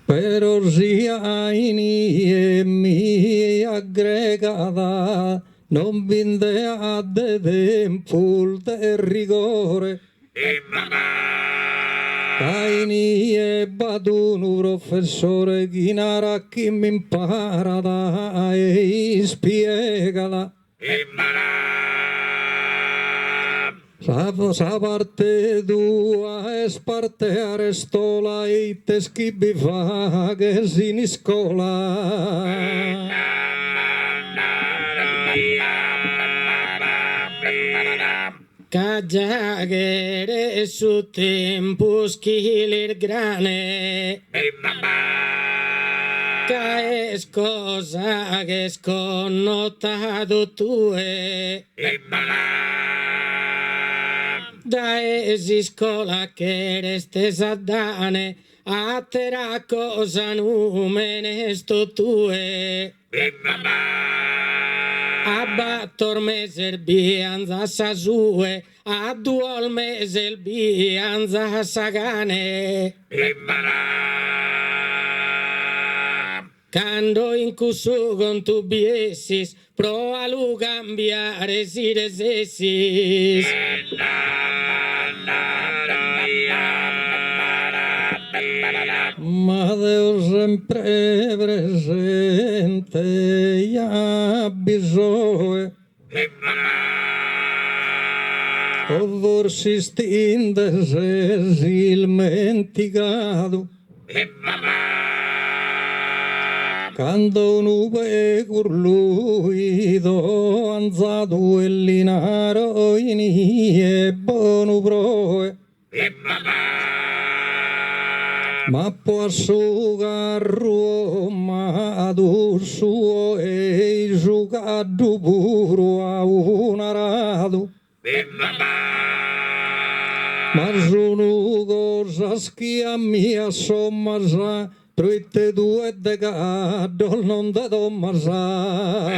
Però sia e mi aggregata, non vinde a de tempo del rigore. Caini e Badunu professore Chinara chi mi impara e spiegala. Sa parte tua es parte arestola e te schibi fa che si in scuola. Caggiaghere su tempus chilir grane, che es cosa che es connotato tue, da esi scola che restes a dane, a terra cosa numene sto tue. Abbattor meser bianza sa sue, a duol meser bianza sa gane. Cando in cusu con tu biesis, pro a lu cambiare si resessis. Ma Deus sempre presente e ha bisogno. O forse stinde se il menticato. Quando un per lui do anzato e linaro in e buono proe. Ma può asciugarlo ma ad suo e giugato puro a un arato. Ma sono cosa schia mia somma sa, troite due de cado non de domma sa.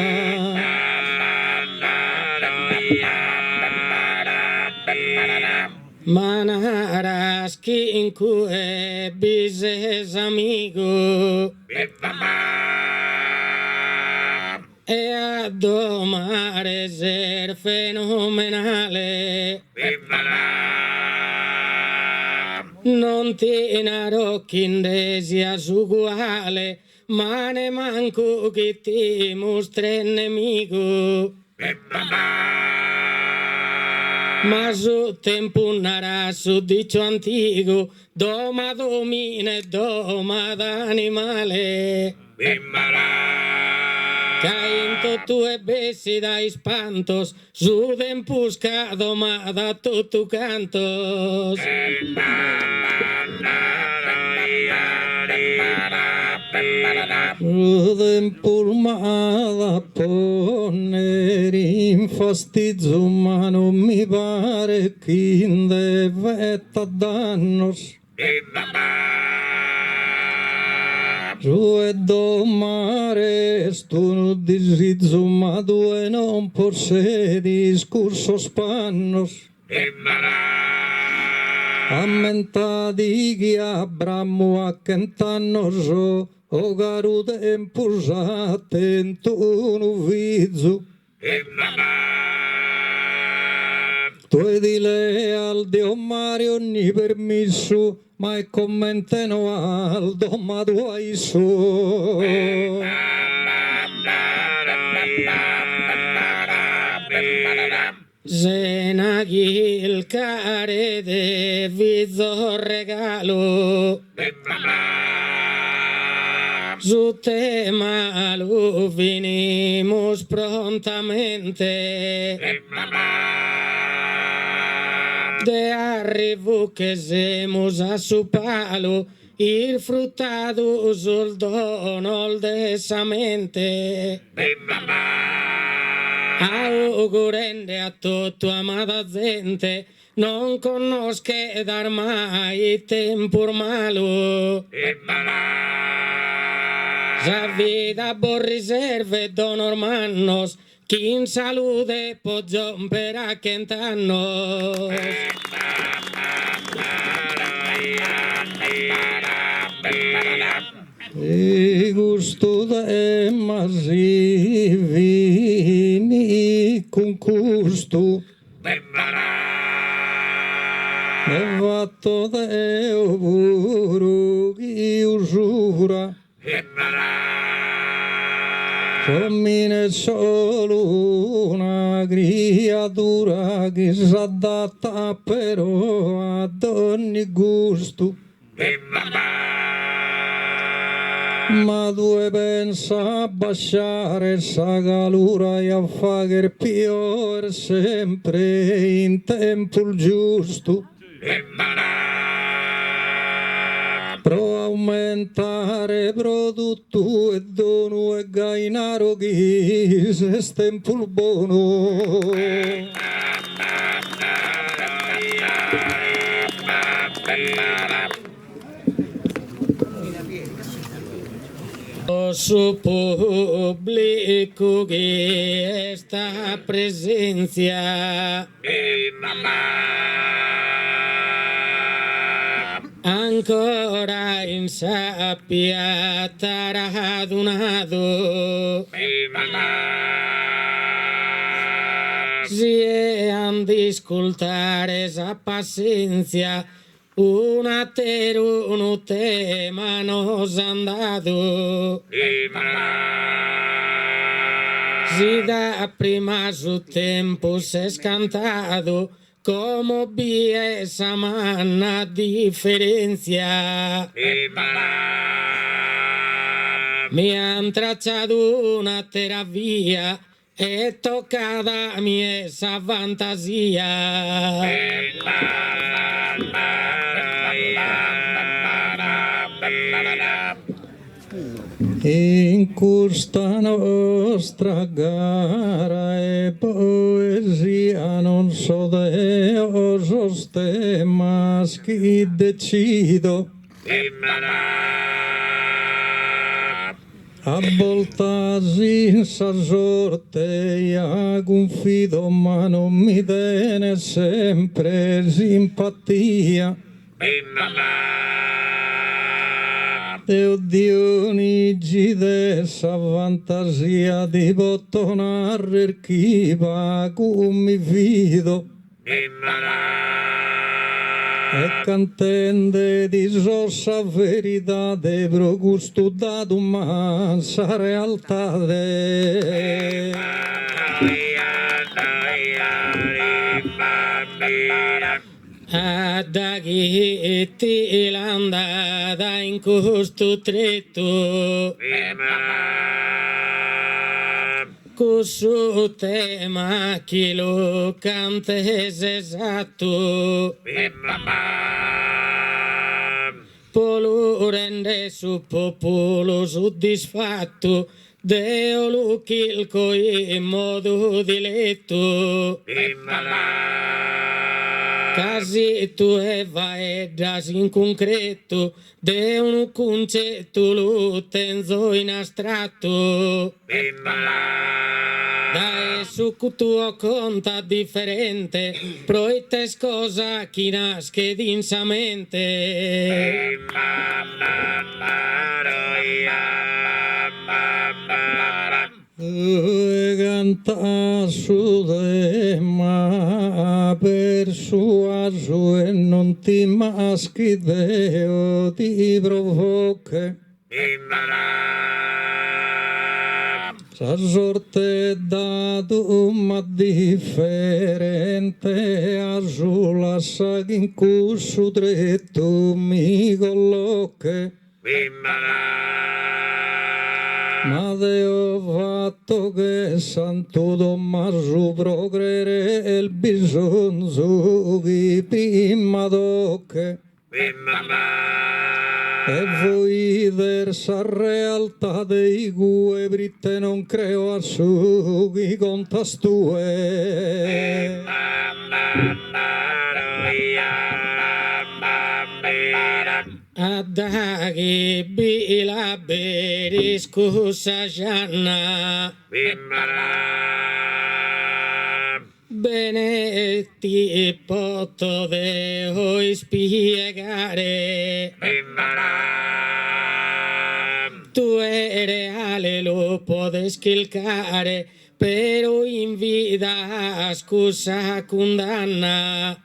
Manaraski in cue bises amigo e a domare ser fenomenale non ti narocchi indesia uguale ma ne manco che ti mostri nemico. Ma su tempo narà su dicio antico, doma domine, doma d'animale. Cainto tu e bessi dai spantos, su tempusca doma da tutto cantos. Tempurmada ponere in fastizio ma non mi pare chi deve dannos. Su e domare stu non disizio ma due non porse discorso spannos. Ammentati chi abbramo a cantanno so o caro tempo attento un vizio. Tu di lei al Dio Mario ogni permesso ma è commentano al ma tu hai so. Senaghi il care de vizzo regalo su tema lo venimos prontamente de arrivo che semus a su palo il fruttato sul dono de sa mente. Augurende a tutto amata gente, non conosche dar mai tempo malo. Sa vida por riserve donor mannos, chi in salute può giomper a cent'annos. E gusto de masivini con custo e vatto de ovuro chi usura Sommine solo una creatura che si adatta però ad ogni gusto ma due pensa a baciare sa calura e a fare piovere sempre in tempo giusto pro aumentare prodotto e dono e gainaro chi se tempo buono su pubblico che sta presenza ancora in sappia radunato si è a discoltare sa pazienza una teru un tema nos andato si da prima su tempo s'è scantato come vi esa manna differenzia mi han tracciato una terapia e toccata mi esa fantasia in questa nostra gara e poesia non so Dio soste maschi decido a volte senza sorte io confido ma non mi tiene sempre simpatia e oddio nigi dessa fantasia di bottonare chi va come mi fido e cantende di sossa verità de pro gusto dato mansa realtà da chi ti l'andata in questo tretto questo tema chi lo cantese esatto polo rende su popolo soddisfatto Deo lo chilco in modo diletto casi tu e vai das in concreto de un concetto lo tenzo in astratto da su tuo conta differente proites cosa chi nasce dinsamente canta su de ma persuaso e non ti maschi Deo ti provoche sa sorte dato ma differente a sulla sa in cusso dritto mi colloche ma Deo fatto che Santo Tommaso progrere il bisogno di prima d'ocche e voi versa realtà dei gue britte non creo a su chi contastue Adaghi bila beri scusa gianna Bene ti posso spiegare. Tu è reale, lo puoi schilcare, però in vita scusa condanna.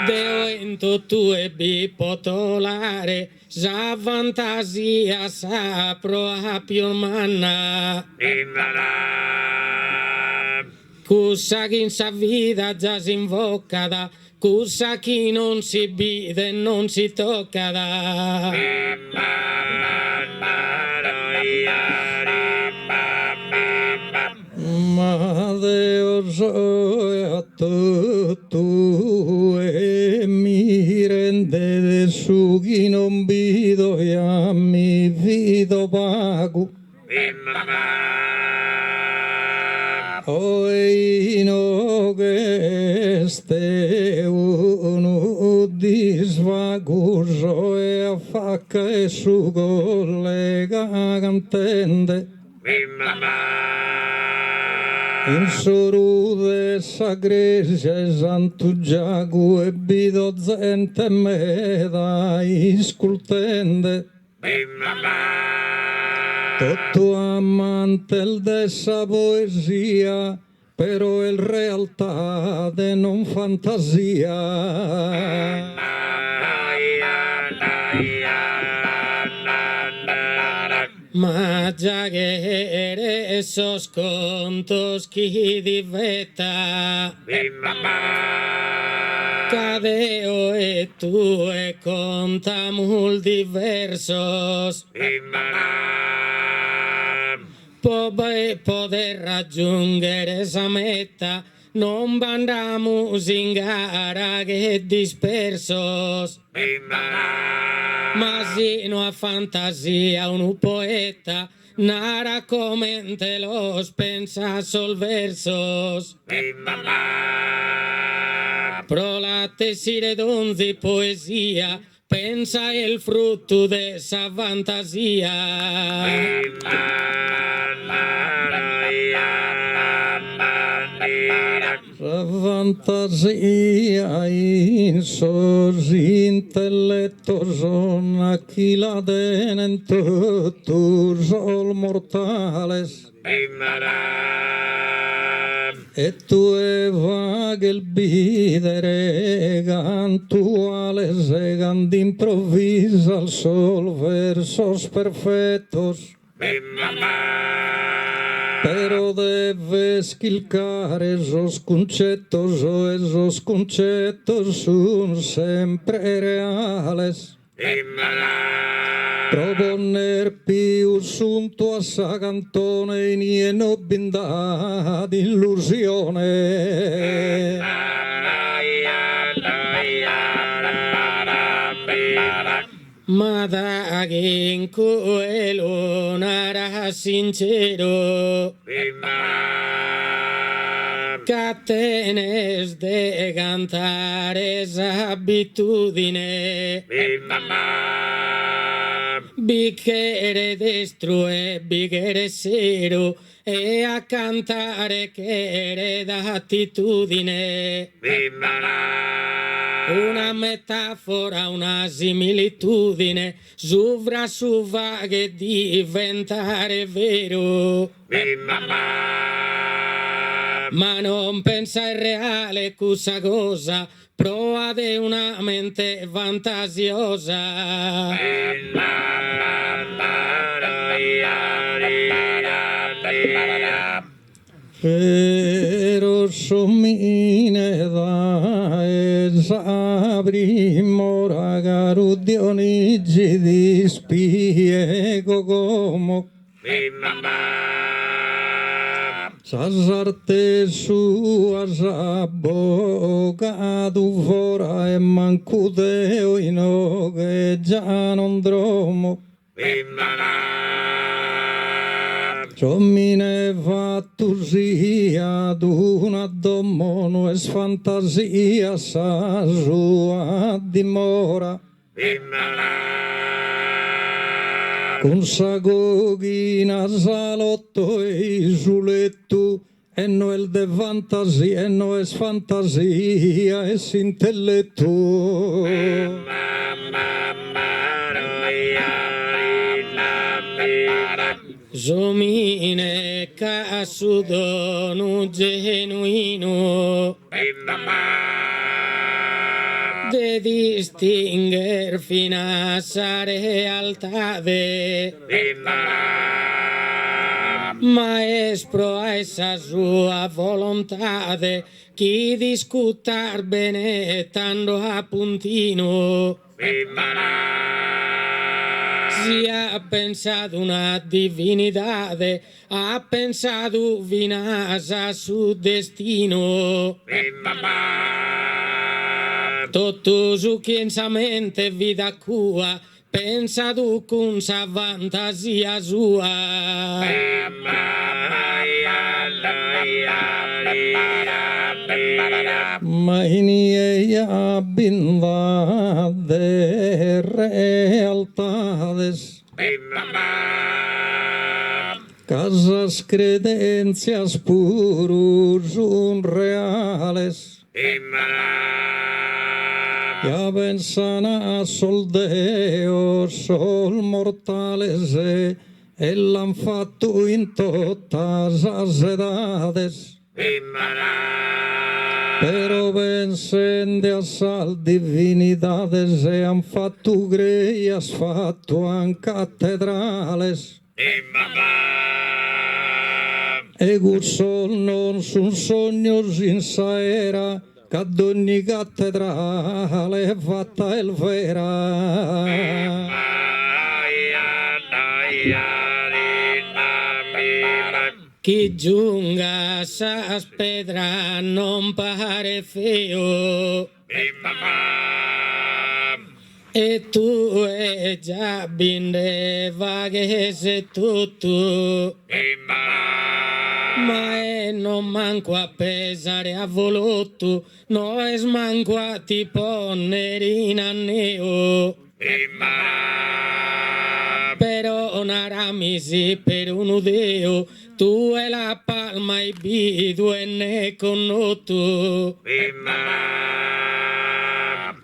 Deo ento tu e bipotolare, sa fantasia sa proprio manna. Cusa chi in sa vita già si invoca da, cusa chi non si vide e non si tocca da. Ma Deus a tu e mi rende de su chi non vido e a mi vido pago. Oi no che ste uno disvaguso e a facca e su collega cantende. In sorude sagresia e santo giagu e bido gente me da iscultende. Tutto amante dessa poesia, però è realtà de non fantasia. Ma già che esos contos chi diventa cadeo e tu e conta multiversos poter raggiungere esa meta non andamos in gara che dispersos. Ma sino a fantasia un poeta nara commente los pensa sol versos. Pro la tesire d'onzi poesia pensa il frutto de sa fantasia. La fantasia in sos intellettos son chi la tenen tutto sol mortales. E tu eva che il bidere cantuales e d'improvvisa al sol versos perfettos. Pero debes schilcare esos concettos o esos concettos son sempre reales. Proponer più sunto a sa cantone in ieno bindà d'illusione. Ma da che in quello nara sincero catenes de cantare esa abitudine bicchiere destro e bicchiere sero e a cantare che era d'attitudine. Una metafora, una similitudine, sovra su che diventare vero. Ma non pensa è reale questa cosa, prova di una mente fantasiosa. Pero somine da esa primora garu Dionigi di spiego come Sasarte sua abbogato fora e mancudeo in che già non dromo. Ciomine fatto sia d'una domono e fantasia sa sua dimora. Con sa cochina salotto e sul letto no es de fantasía, no es fantasía, es intelecto. Zomine casudo nu genuino de distinguer finas realtade maestro a esa sua volontade chi discutar bene tanto appuntino si ha pensado una divinidade, ha pensado vinas a su destino. Tutto su quien mente vida cua, pensado con sa fantasia sua. Ma in ella binda de realtades, casas credencias puros unreales, ya pensan a soldeos sol mortales e l'han fatto in todas as edades. Pero vencen de asal divinidades e han fatto greias, fatto an catedrales. E sol non son sognos in sa era, c'ad ogni cattedrale è fatta il vera. Chi giunga sas pedras non pare feo e tu e già binde vaghe tutto ma non manco a pesare a volotto no es manco a ti ponere in anneo però naramisi per un udeo tu e la palma e bidu e ne connotto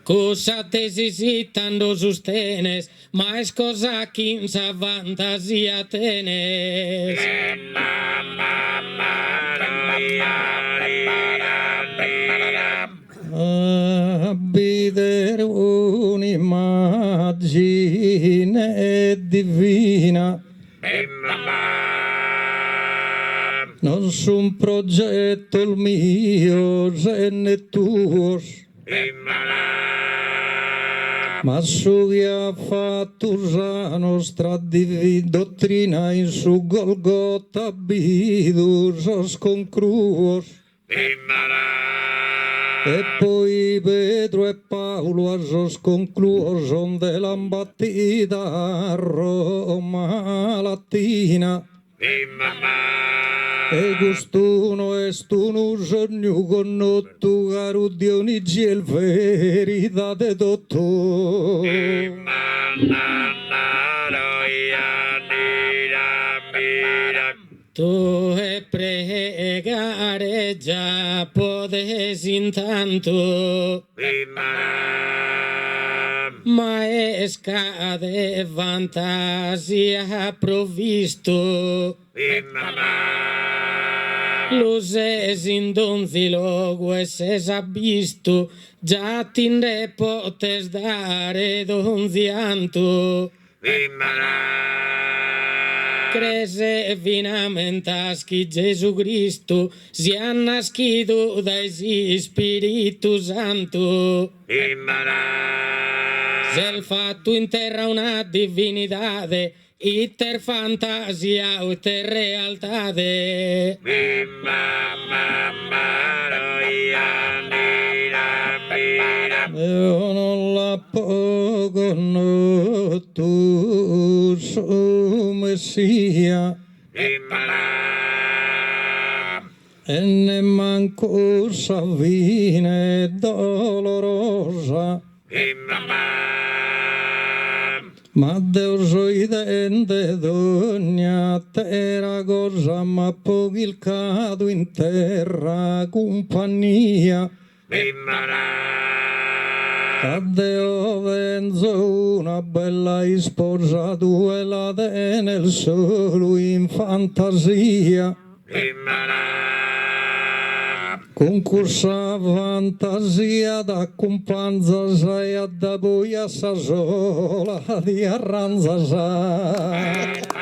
cosa te si tanto sostenes ma es cosa che in sa fantasia tenes Abbider un'immagine divina, non su un progetto il mio né tuo, ma su chi ha fatto la nostra dottrina in su Golgota bidusos con cruos. E poi Pedro e Paolo asos concluos onde l'han battita a Roma Latina. E quest'uno est un sogno connotto caro Dionigi il verità dottor. Tu e pregare già potes intanto ma escade fantasia provvisto luces indonzi logues es abisto già tinde potes dare donzianto crese finamentas que Gesù Cristo si ha nascido da Espíritu Santo. S'el fatto in terra una divinidade, iter fantasia o ter realtade. Io non la poco no tu su Messia e ne manco savine dolorosa Ma Deus oidente d'ogni terra cosa, ma pochi il cado in terra compagnia. A Deo venzo una bella sposa, due la de nel solo in fantasia. Concursa fantasia da companza sai a da boia sa sola di arranza sa.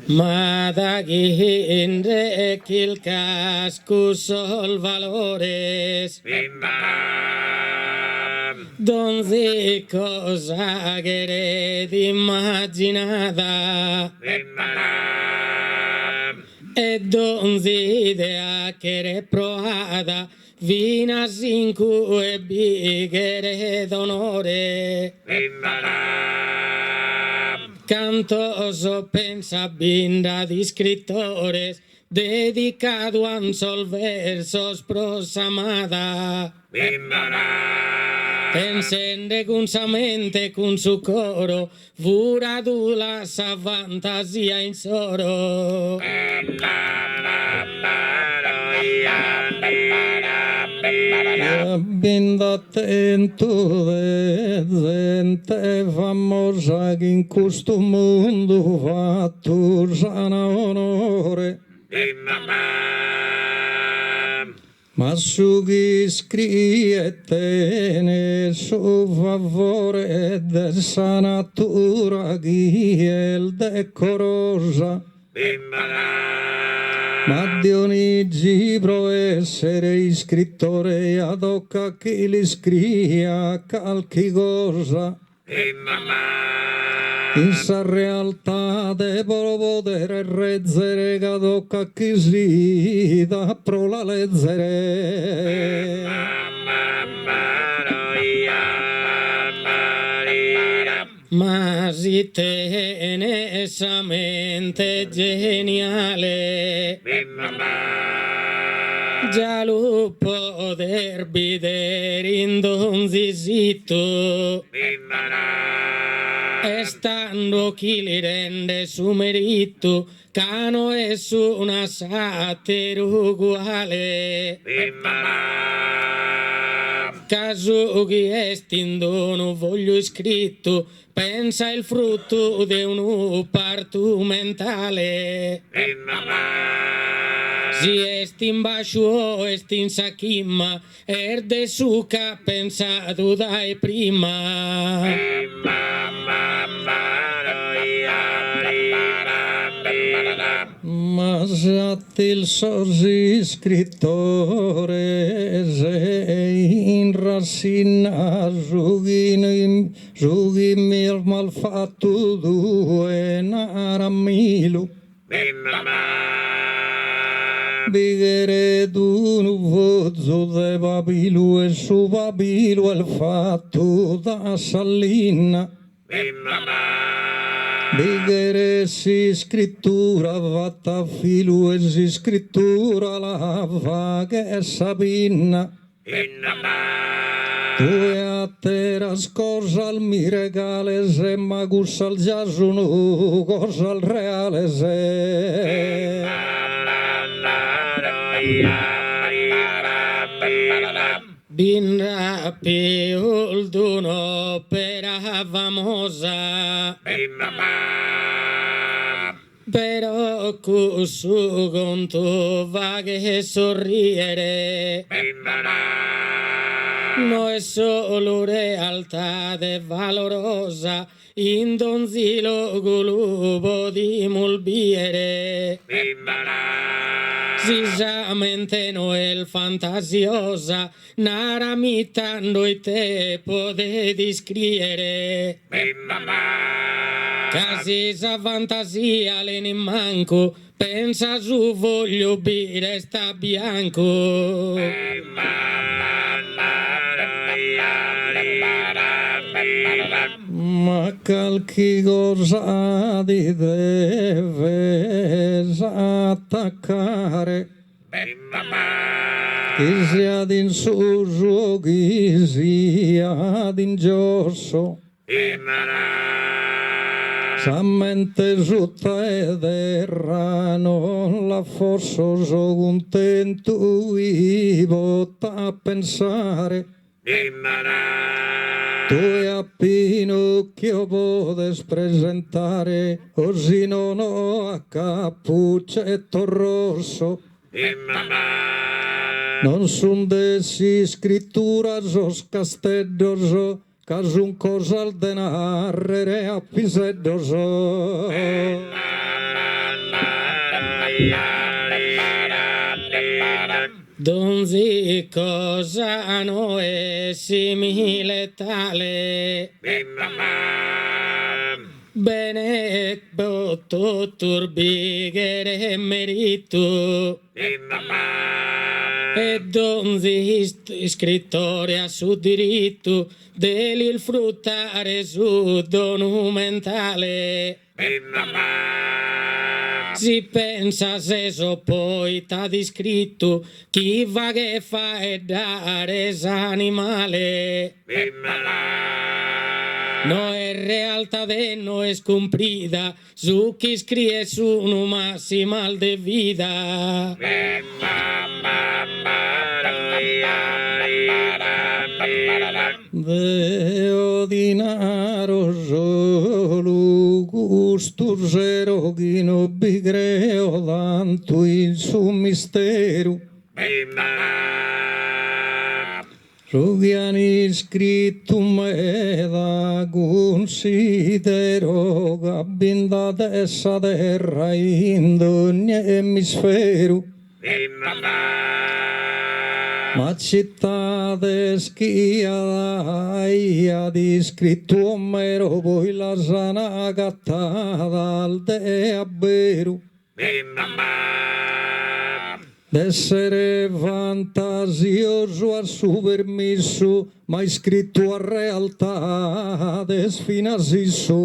Ma da chi inde il casco sol valores donde cosa che immaginata e donde idea che provata vina cinque e bighere d'onore cantoso pensa binda di scrittores dedicato a un sol versos prosamada pensende con sa mente con su coro vuradula sa fantasia in soro Ben attento de gente famosa che in questo mondo fatto sana onore. Ma su chi scrive ne su favore de sa natura chi è il decorosa. Ma Dionigi pro essere scrittore ad occa chi li scria qualche cosa. In sa realtà de potere rezzere ad occa chi si da pro la lezzere. ma si tiene esa mente geniale già lo poder vedere in donzi zitto e stando chi li rende su merito cano è su una satira uguale caso che è in dono voglio scritto pensa il frutto di un parto mentale si est in bascio est in sacchimma erde suca pensato dai prima ma già il sorsi scrittore sei in rassina giughi il malfatto due naramilu bighere d'un vozzo de Babilu e su Babilu il fatto da Salina bighere si scrittura vatta filu e si scrittura la vaga e Sabina due a terra scorsa al mi regale se ma gussa al giasuno cosa al reale se bin rapiul d'un'opera famosa però su conto va che sorridere no è solo realtà de valorosa in donzilo gulubo di mulbiere Sisamente no el fantasiosa naramitando e te pode descriere casi sa fantasia le ne manco pensa su voglio bere sta bianco ma qualche cosa di deve attaccare Chi sia in suso, chi sia in giosso, s'ammente su terra non la fosso so contento i vota a pensare tu e a Pinocchio potes presentare così non ho a cappuccetto rosso non son dessi scrittura sos castellos casun cosa al denarre a piseddos Donzi cosa no è simile tale bene botto turbighere merito e donzi scrittore a su diritto del fruttare su donumentale si pensa se so poi t'ha descritto chi va che fa e dare animale no è realtà de no es cumplida su chi scrive su un massimal de vida Deo dinaro solo gusto zero chi non vi creo tanto il suo mistero su chi hanno scritto me da considero che abinda tessa terra in ogni emisfero ma città schiada di scritto Omero poi la sana cattata al de abbero d'essere fantasioso al suo permesso ma iscritto a realtà desfinasisso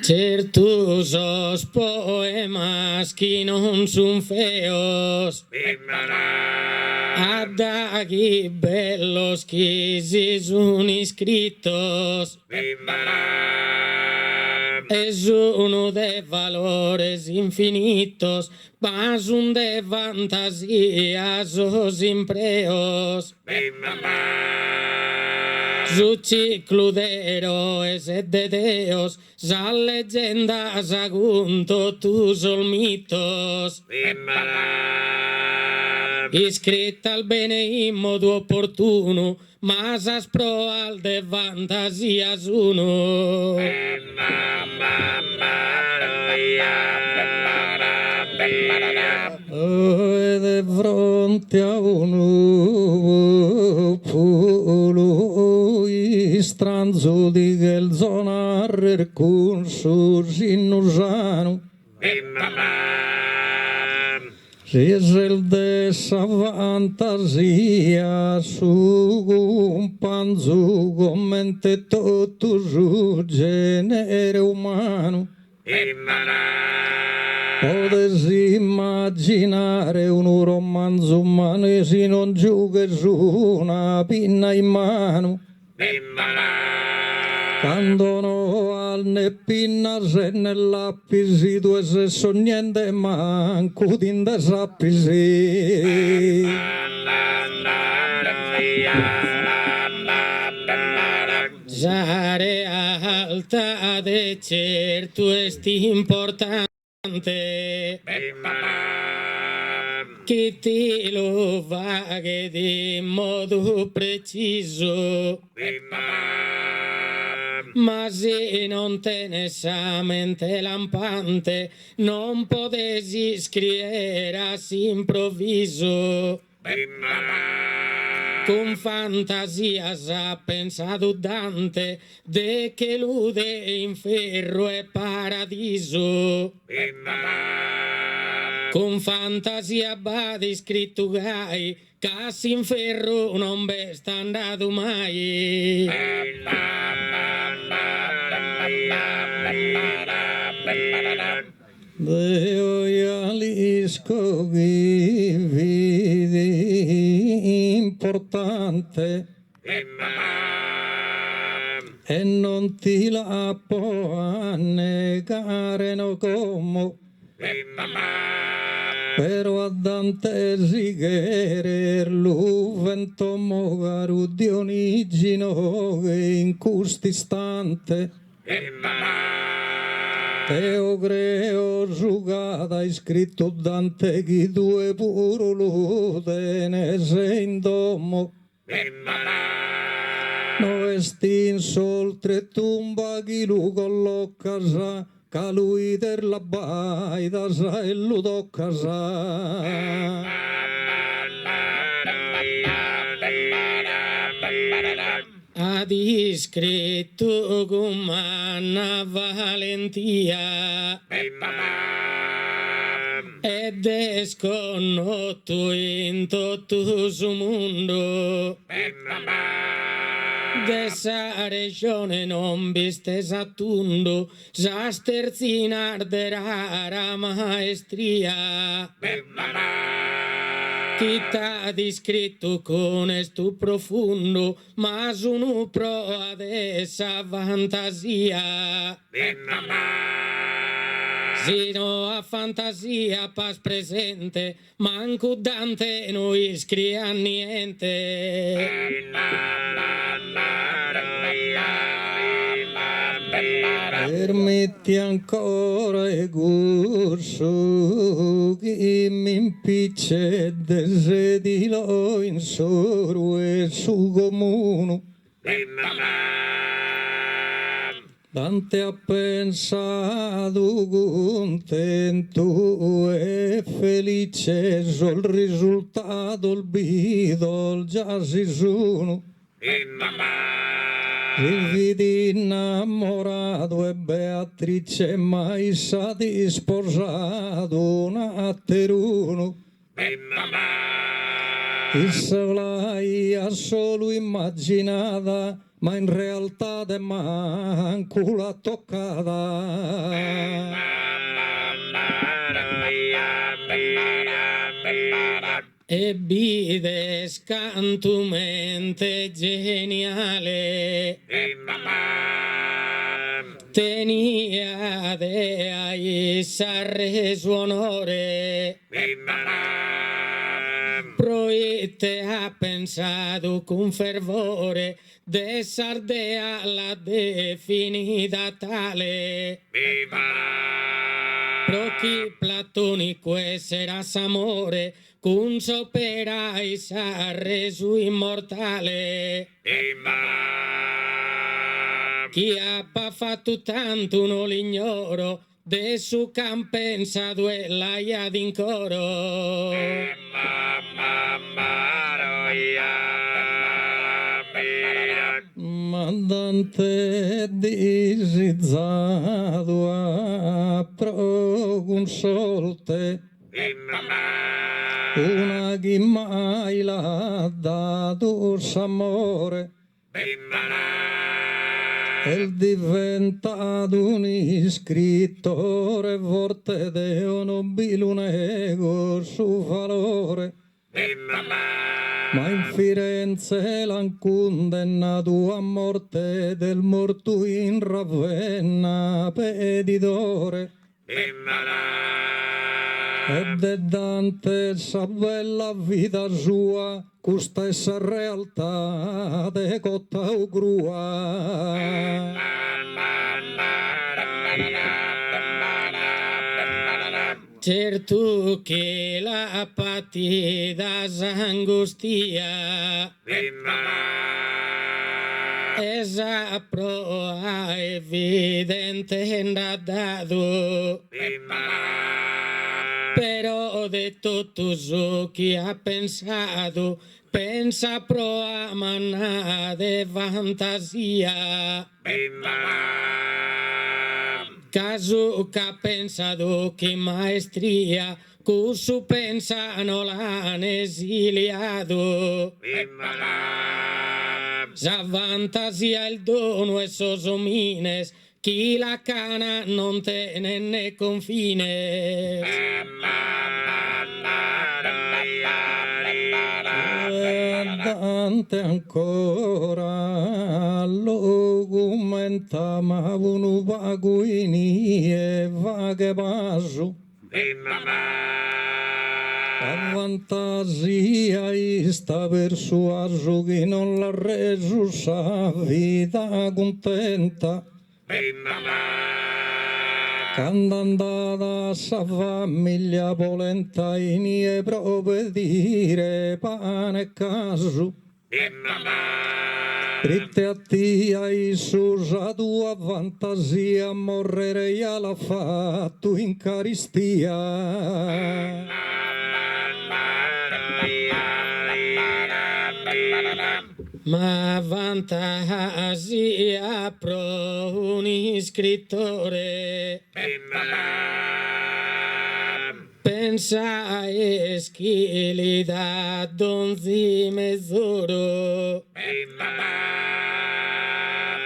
certos poemas que non son feos adaghi bellos que si son escritos es uno de valores infinitos mas un de fantasías os impreos su ciclo de héroes e de deos sa leggenda sagunto tu sol mitos iscritta al bene in modo opportuno ma s'aspro al de fantasias uno e de fronte a uno polo stranzo di quel zonarrer con suo sinusano si es el de esa fantasia su un panzo commente tutto su genere umano potes immaginare un romanzo umano e si non giuga su una pinna in mano quando no al ne pinna se nell'appisi due se so niente manco d'inde sappisi già realtà de certo est importante che ti lo vaghe di modo preciso ma se non tenes a mente lampante non potesi scrivere a improvviso con fantasia ha pensato Dante de che lude inferno e paradiso con fantasia badi scritto gai casi in ferro non be sta andato mai Deo Jalisco vidi importante e non ti la può negare no como però a Dante Zigherer l'uvento mogaru Dionigino in quest'istante Teo creo giugata hai scritto Dante chi due puro lude ne sei in domo no estin soltre tumba chi lu colloca sa ca lui der la baida sa e lu tocca sa ha scritto con una valentia ed è sconnoto in tutto il mondo dessa regione non viste sattundo sa sterzinar de rara maestria chi t'ha descritto con stu profondo ma sono pro ad essa fantasia sino a fantasia pas presente manco Dante noi scrive niente permetti ancora e corso che mi impicce desidero in soro e su comune Dante ha pensato contento e felice sul risultato il bidol già si sono si vidi innamorato e Beatrice mai stati sposato un atteruno e se l'hai solo immaginata ma in realtà te manco l'ha toccata e vide scantumente geniale tenia de ahí sarre su onore proite ha pensato con fervore de Sardea la definita tale Prochi platonico esseras amore cun sopera y sarre su immortale chi ha fatto tanto non l'ignoro de su campensa duella ia d'incoro ma Dante disizzato a pro consolte una chi mai l'ha dato s'amore e diventato un scrittore forte deo nobile un ego su valore ma in Firenze l'han condannato a morte del morto in Ravenna peditore ed è Dante sa bella vita sua con stessa realtà de cotta o grua certo che la patita s'angustia esa proa evidente dato però de tutto ciò che ha pensato pensa proa manna de fantasia caso che ha pensato che maestria cusso pensa non l'han esiliato sa fantasia il dono e sos omines chi la cana non tiene né confine. Dante ancora lo commenta ma uno vaguini e vaghe basso a fantasia sta persuaso che non l'ha reso sa vita contenta quando andata sa famiglia polenta in e proprio dire pane e caso dritte a tia Isu sa tua fantasia morrere ya l'ha fatto in caristia ma fantasia pro un scrittore pensa a eschili da donzi mezz'oro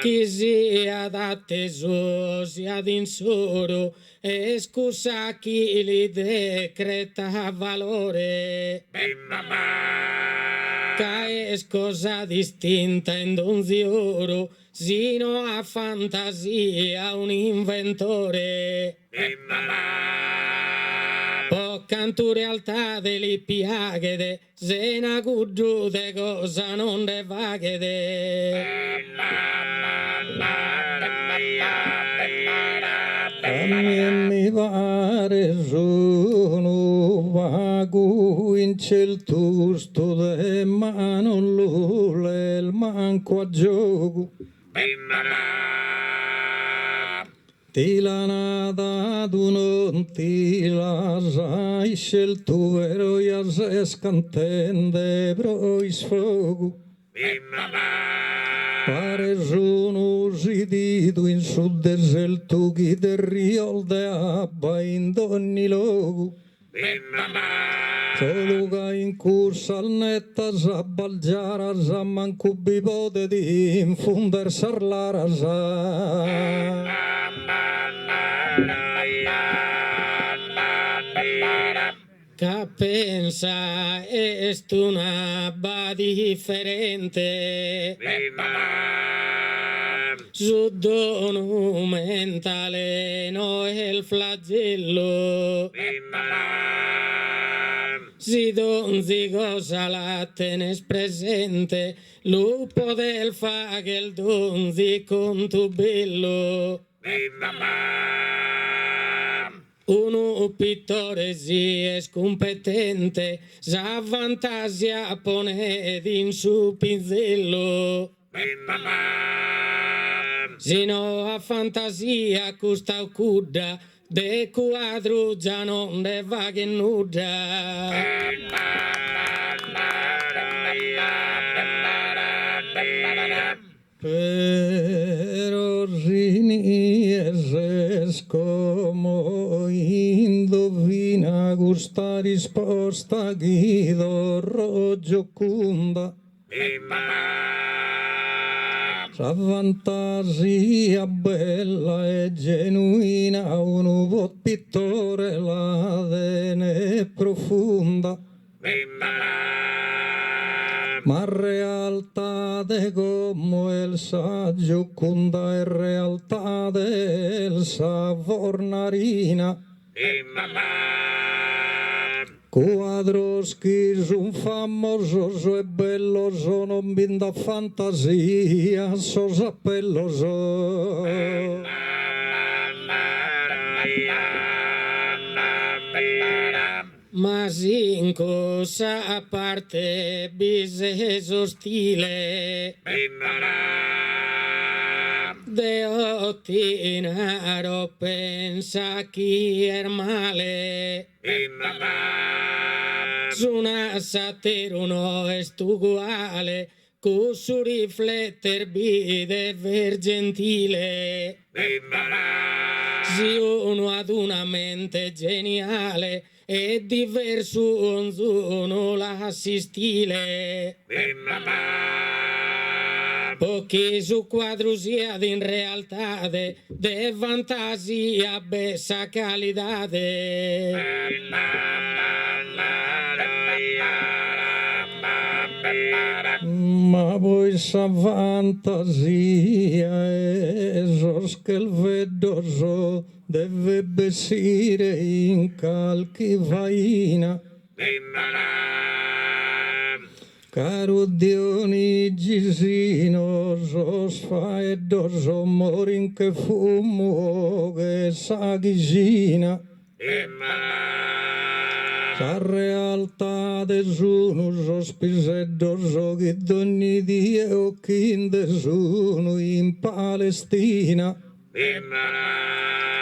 chi sia d'atteso sia d'insoro e scusa chi li decreta valore che è cosa distinta in donzi oro sino a fantasia un inventore può cantu realtà delle piaghe se na cuggiù de cosa non de vaghede a me mi pare sono vago in ciel tusto de ma non l'ule il manco a gioco ti la nada tu non ti la sai scelto vero ya se scantende pro sfogo pare sono sidito in su deserto chi del rio de abba in ogni luogo solo che in corsa al netta sa balgiara sa manco bipote di infonder sarlara sa che pensa è una ba differente su dono mentale no è il flagello si donzi cosa la tenes presente lupo del fa che il donzi con tu bello uno pittore si è scompetente sa fantasia pone in su pinzello sino a fantasia custa cudda de quadro già non ne va che nuda però rini es come indovina questa risposta Guido Gioconda sa fantasia bella e genuina uno può pittore la dene profonda ma realtà de come il saggio conda è realtà del savornarina quadros che son famosos e bellos non vinda fantasia so sappellos ma sin cosa a parte biseso stile de ottinaro pensa chi è male su una satiro no è uguale cu su rifletter bide ver gentile si uno ad una mente geniale è diverso ognuno la si stile Pochi su quadros in realtà de fantasia bessa calidade. Ma voi sa fantasia esos che il vedoso deve bessire in calchi vaina. Caro Dionigisino, sos faedoso morin che fumo che sa ghisina. La realtà desuno sospiseddoso che ogni Dio che desuno in Palestina.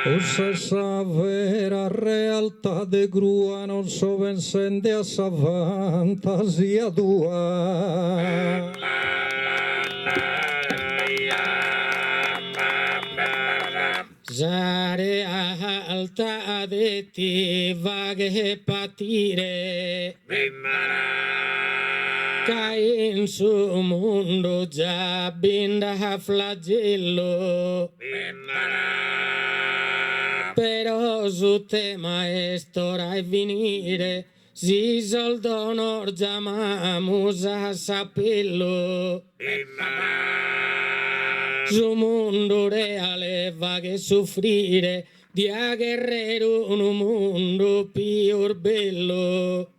Ossa sa vera realtà de grua non so vencende a sa fantasia tua. La realtà de ti vaghe patire. Che in suo mondo già binda flagello. Però su te maestro e venire si soldo non chiamamos a saperlo. Su mondo reale va che soffrire di a guerrero un mondo più bello.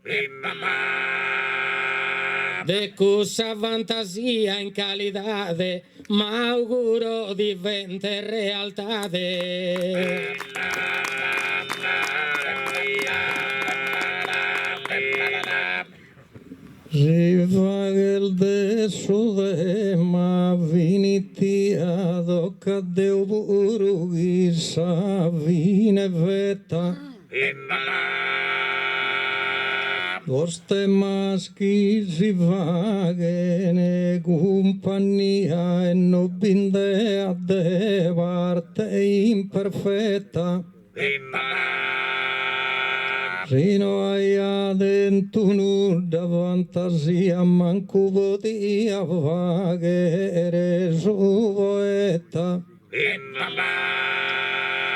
De cosa fantasia in calidade, ma auguro diventa realtà. Si va il desso de ma viniti ad occa deu burughi sa vine veta. Voste maschi si vaghe compagnia e no binde a de parte imperfetta. Sino a dentro nuda fantasia manco potia vaghere su poeta.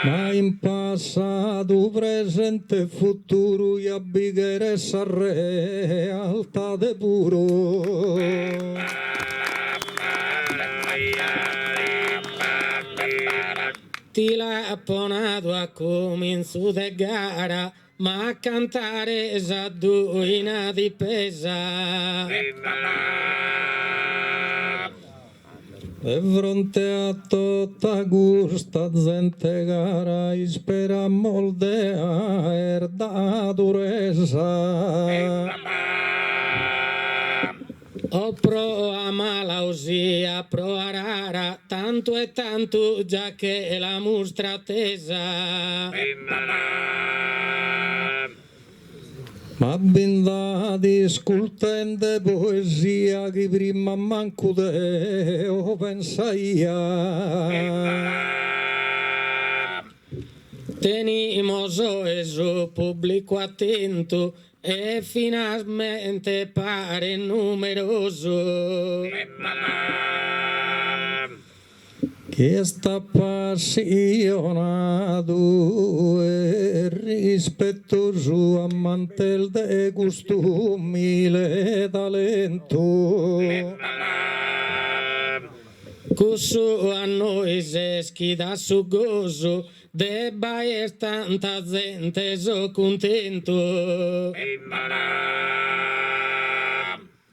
Ma in passato, presente e futuro e abbighere sa realtà de puro. Ti l'ha apponato a comincio de gara, ma a cantare sa duina di pesa. E fronte a tutta questa gente gara spera moldea da durezza. O pro a malausia, pro a rara, tanto e tanto già che la mostra tesa. Ma binda discultende poesia che prima manco deo pensaia. Tenimos eso pubblico attento e finalmente pare numeroso. Che sta appassionato e rispettoso amante de costumi e talento. Cusso a noi se schida su gozo, debba e tanta gente so contento.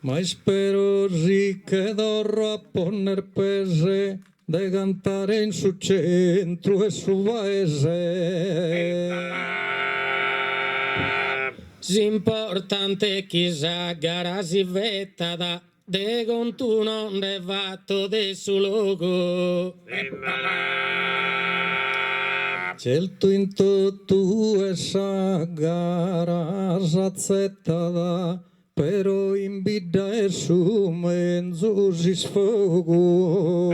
Ma spero sì che dovrò a poner pese de cantare in su centro e su paese. L'importante chissà gara si vettada, de contu non de fatto de su logo. Certo in tutto essa gara s'azzettata, però in bidda e su mezzo si sfogo.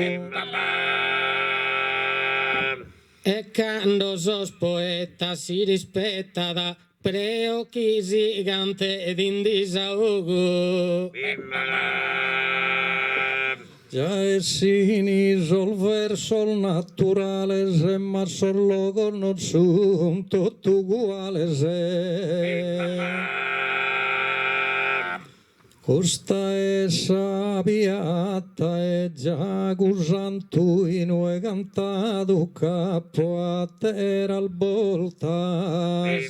E quando sos poeta si rispetta da preocchi gigante ed in disahogo. Ya esini sol versos naturales, ma son logos non son tutti uguales. Costa è sabiata e già gusantu in ue cantato capo a terra al voltas.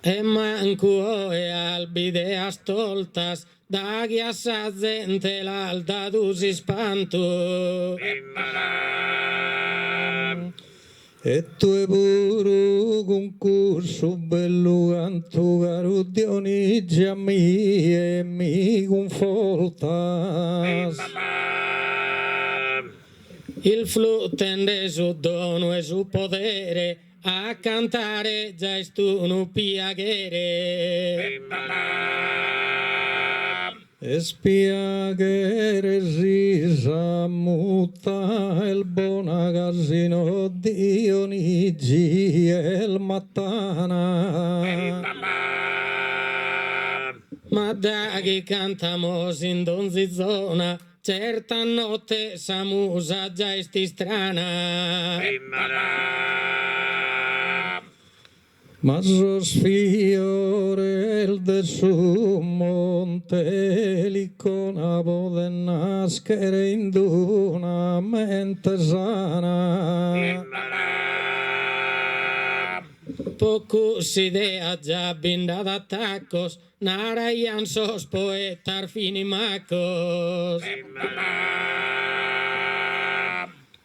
E manco e albide astoltas, da chi a sa gente l'alta tu si spanto. E tu e pure concorso bello canto caro Dionigi a me e mi confortas. Il flutto tende su dono e su potere, a cantare già è tu non piacere. E spia che resisa muta il buona casino Dionigi e il mattana. Ma da chi cantamo in donzi zona, certa notte sa musa già esti strana. Ma sfiore il del suo monte l'icona può nascere in una mente sana. Poco si idea già binda d'attacos, narayan sos poetar finimacos.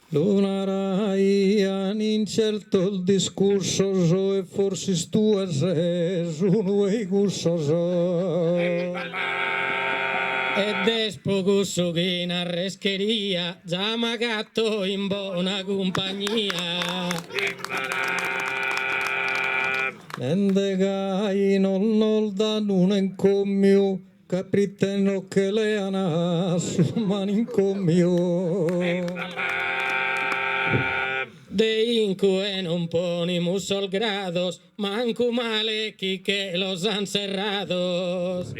Lunaraian incerto il discorso so, e forse tu sei uno e gusto so. E despoco su che in arrescheria, già magatto in buona compagnia. Nende gai non da non encomio, capriteno che le ana su manincomio. De incu e non ponimus sol grados, manco male chi che los han cerrados.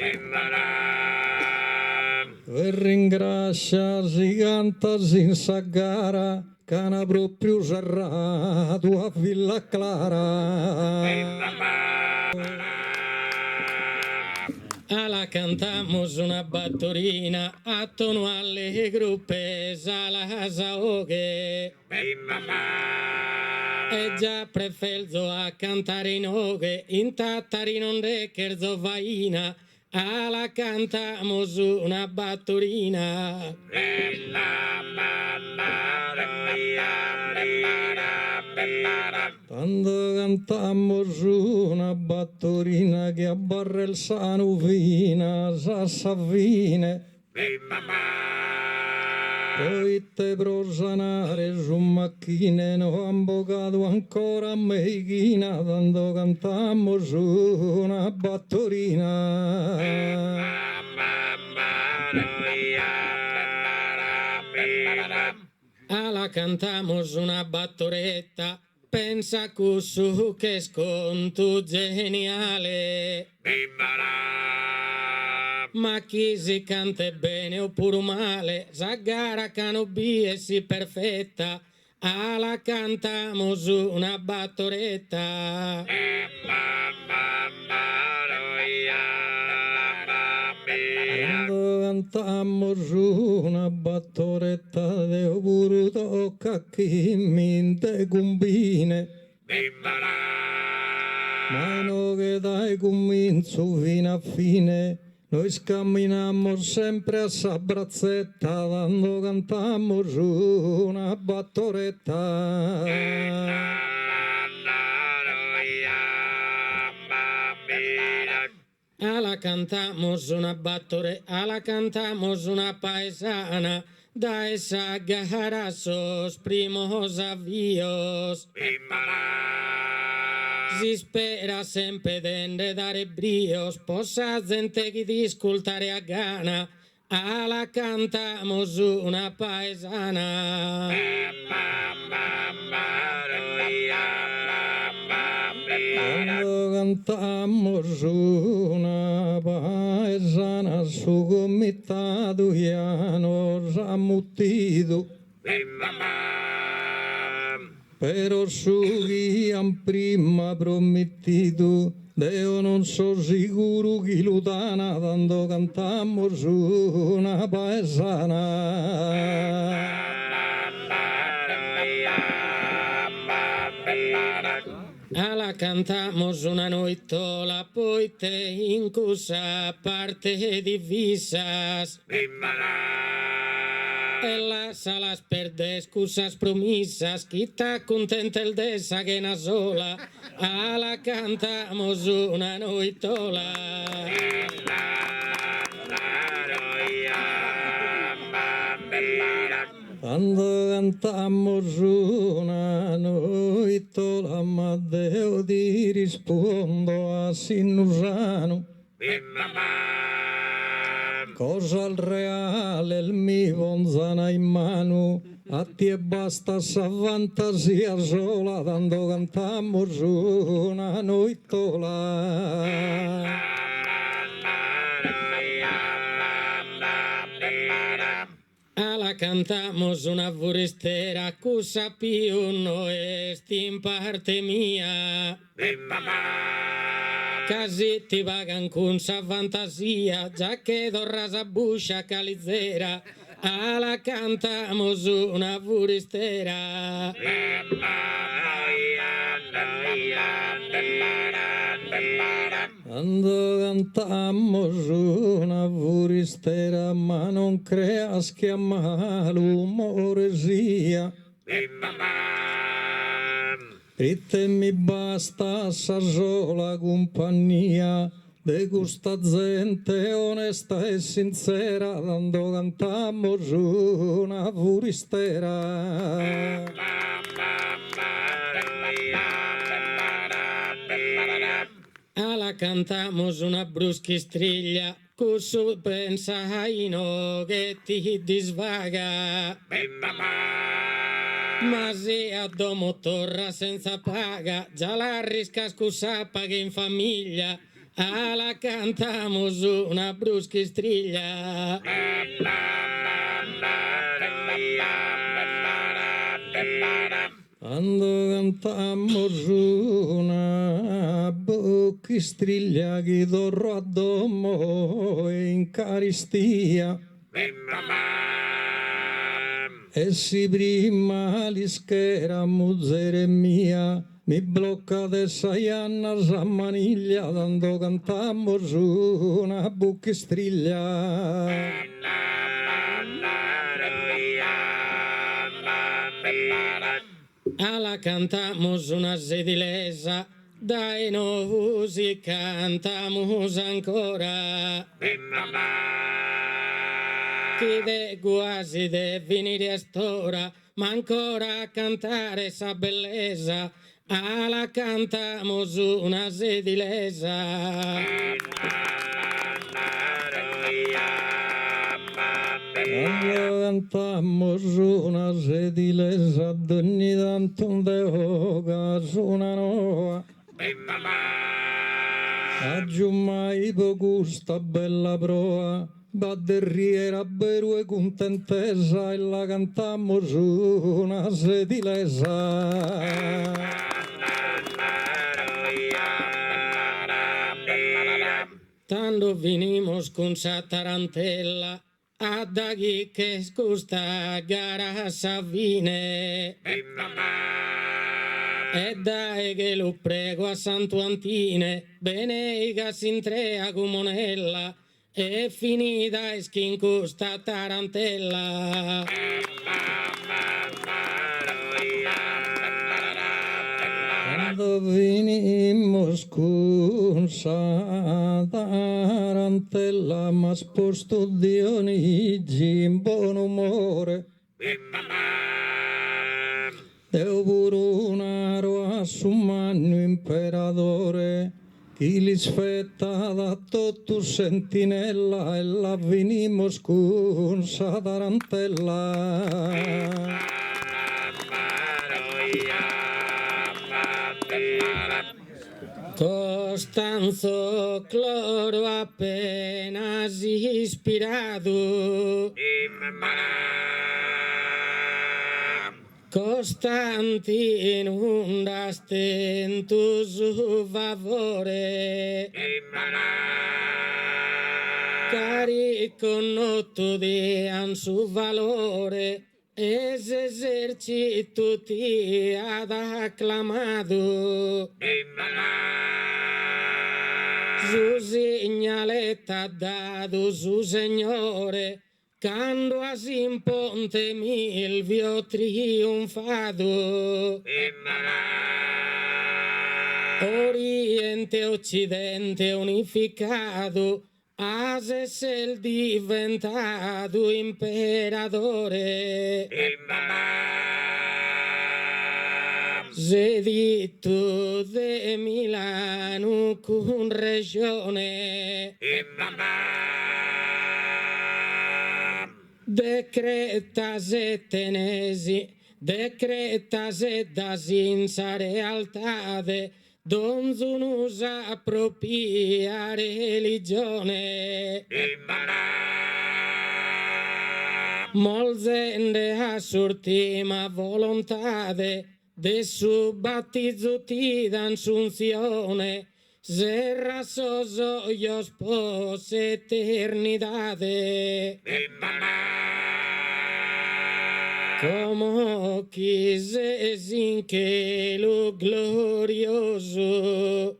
E ringrazias i cantas in sagara, cana proprio serrato a Villa Clara. Alla cantamos una battorina, a tono alle gruppe, alla saoghe. E già preferzo a cantare in oghe, in tattari non deccherzo vaina, alla cantamos una battorina. Quando cantamos una battorina che abbarra il sano fina, sassavine. Poi te prosanare su macchine, no ambocato ancora a meichina, quando cantamos una battorina. Alla cantamos una battoretta, pensa cussu che sconto geniale. Ma chi si canta bene oppure male, sa gara canobi e si perfetta, alla cantamos una battoretta. Quando cantamos una battoretta de pure tocca chi minte cumbine. Ma no che dai comincio fino a fine, noi scamminamos sempre a sa brazzetta, quando cantamos una battoretta. Alla cantamos una battore, alla cantamos una paesana, da esa agarra sos primos avios. Si spera sempre de dare brios, possa gente che di ascoltare a gana, alla cantamos una paesana. Quando cantamos una paesana. paesana su comitato hanno rammutito. Però su chi han prima promettito, io non so sicuro chi l'utana, tanto cantammo su una paesana. Ala cantamos una noitola, poi te in cusa parte divisas. E las alas perde excusas promisas, quita contenta el desa que na sola. Ala cantamos una noitola. Quando cantammo una noitola, ma Deo ti rispondo a Sinusano. Cosa al reale il mio bonzana in mano, a te basta sa fantasia sola, quando cantammo una noitola. Ala cantamos una forestera, cosa più no esti in parte mia. Casi ti pagan con sa fantasia, già che dorra sa buscia calizzera. Ala cantamos una forestera. Quando cantammo una forestera, ma non creas che a malumore sia. E te mi basta sa sola compagnia de questa gente onesta e sincera, quando cantammo una forestera. Ala cantamos una bruschistriglia, cusso pensaino che ti disvaga. Ma se a domo torra senza paga, già la risca scusa paghi in famiglia. Ala cantamos una bruschistriglia. Quando cantammo una bruschistriglia, chi dorro a domo in caristia. E si prima l'ischera muzzere mia, mi blocca de saianna sa maniglia, quando cantammo una buchistriglia. Ala cantamos una sedilesa, dai novusi cantamos ancora. Chi de quasi de venire a stora, ma ancora a cantare sa bellezza. Ala cantamos una sedilesa. Quando cantammo una sedilesa, ogni tanto devo una nuova. Aggiumai poco sta bella proa, batteriera beru e contentesa, e la cantammo una sedilesa. Tanto vinimos con sa tarantella, a daghi che scusta gara savine. E dai che lo prego a Santo Antine, beneiga s'intrea comunella, e finita e schinco sta tarantella. Quando venimmo con sa tarantella, m'ha sposto Dionigi in buon umore. Deo pure una roa su mano imperatore, chi li sfetta da tutto sentinella, e la venimmo con sa tarantella. Costanzo Cloro apenas inspirado. Costantinum rastentus favore. Carico notudian su valore. Es esercito ti ad acclamado. Su segnaleta dado su Signore, quando in ponte Milvio trionfado. Oriente Occidente unificado, has es el diventado imperadore. Sedito de Milano con regione. Decretas et tenesi, decretas et dasinsa realtade, donzunus appropria religione. Molzende a sortima volontade, de su battizzo ti d'assunzione, serra soso ios pos eternidade. Como quise sin que lo glorioso,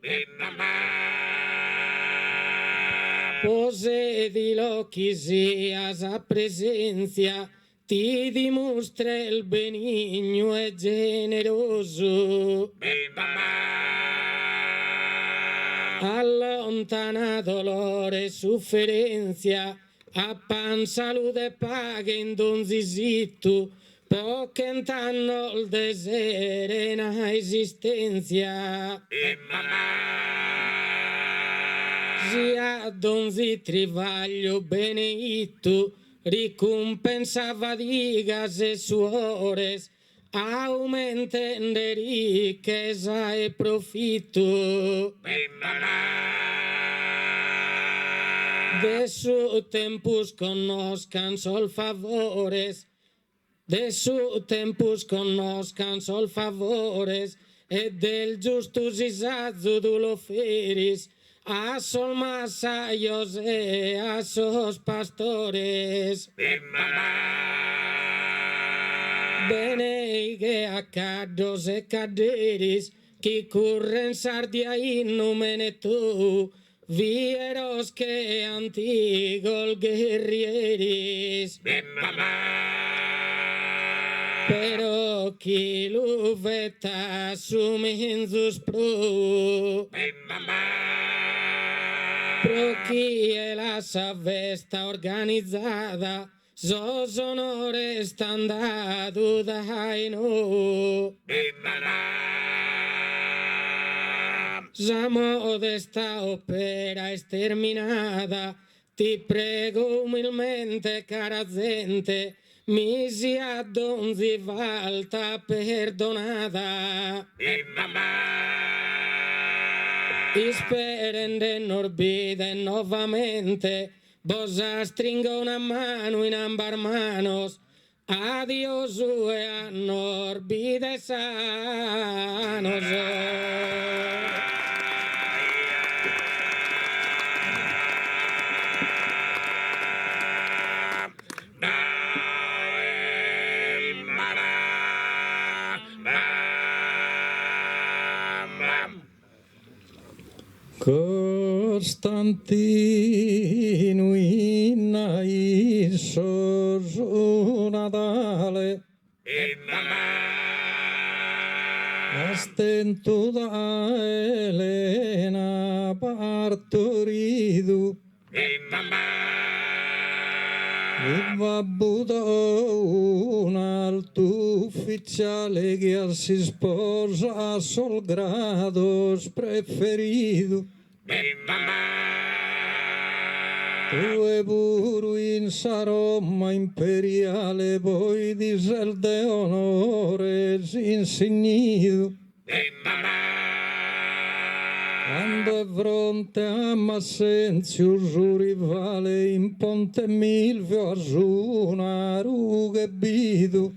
posedi lo quisias a presencia, ti dimostra il benigno e generoso. Allontana dolore e sofferenza, appan salute paga in donzisittu, poch'entanno il deserena esistenza. Sia donzi trivaglio beneitto, ricompensa fadigas e suores, aumenten de riqueza e profitto. De su tempus conoscan sol favores, de su tempus conoscan sol favores, e del justus isazzo du lo feris, a sol masaios e a sos pastores. Beneigue a caddos e caderis, qui curren sardia innumene tu, vieros que antigol guerrieris. Pero qui luveta sumensus pro, pro chi è la savesta organizzata, sos onores tan dado dai no. Sa modesta opera esterminada, ti prego umilmente, cara gente, mi sia donzi volta perdonada. Speren norbide nuovamente, vos stringo una mano in ambar manos, adiós e a norbide sanos. Costantino inna issos Natale, stento da Elena partorido, babbo da un alto ufficiale che si sposa a sol grado preferido. Due pure in Roma imperiale, poi di sel de onore insignito. Quando è fronte a Massenzio, suo rivale in Ponte Milvio, a una ruga e bidu.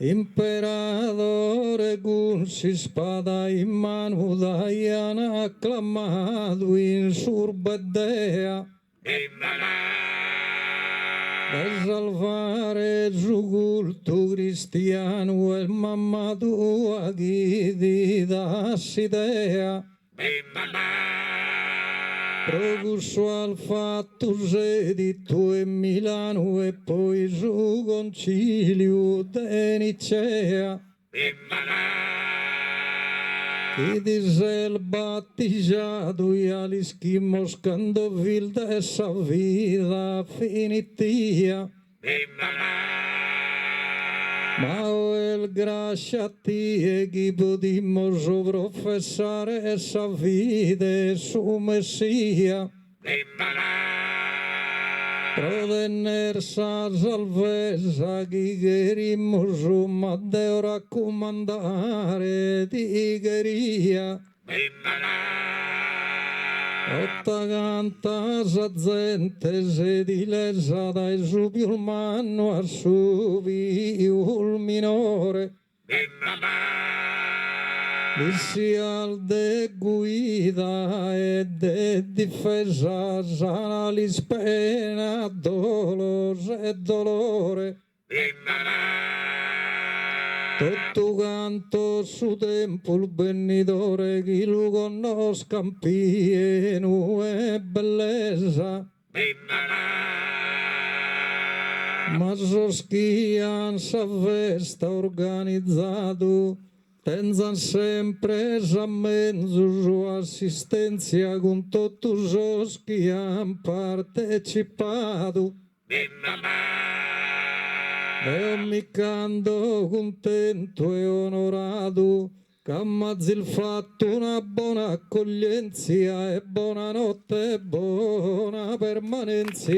Imperatore con si spada in mano Diana acclamato in surbedea per salvare il suo culto cristiano e il mamma tua chi ti dassi idea procusso al fatto se di tu e Milano e poi su concilio de Nicea chi disse il battizzato e all'ischimo scandovil dessa vita finitia ma il grazia a te chi potimmo professare essa vita su Messia protener sa salvezza chi cherimmo su ma Deo raccomandare ti cheria Otta canta sa gente se dilesa dai su più manno a su più minore dissi al de guida e de difesa sana li spena dolore e dolore tutto canto su tempo il benidore chi lo conosca pieno e bellezza ma soschian sa festa organizzato pensan sempre a mezzo su assistenza con tutti os che han partecipato e mi canto contento e onorato che ammazzi il fatto una buona accoglienza e buonanotte e buona permanenza.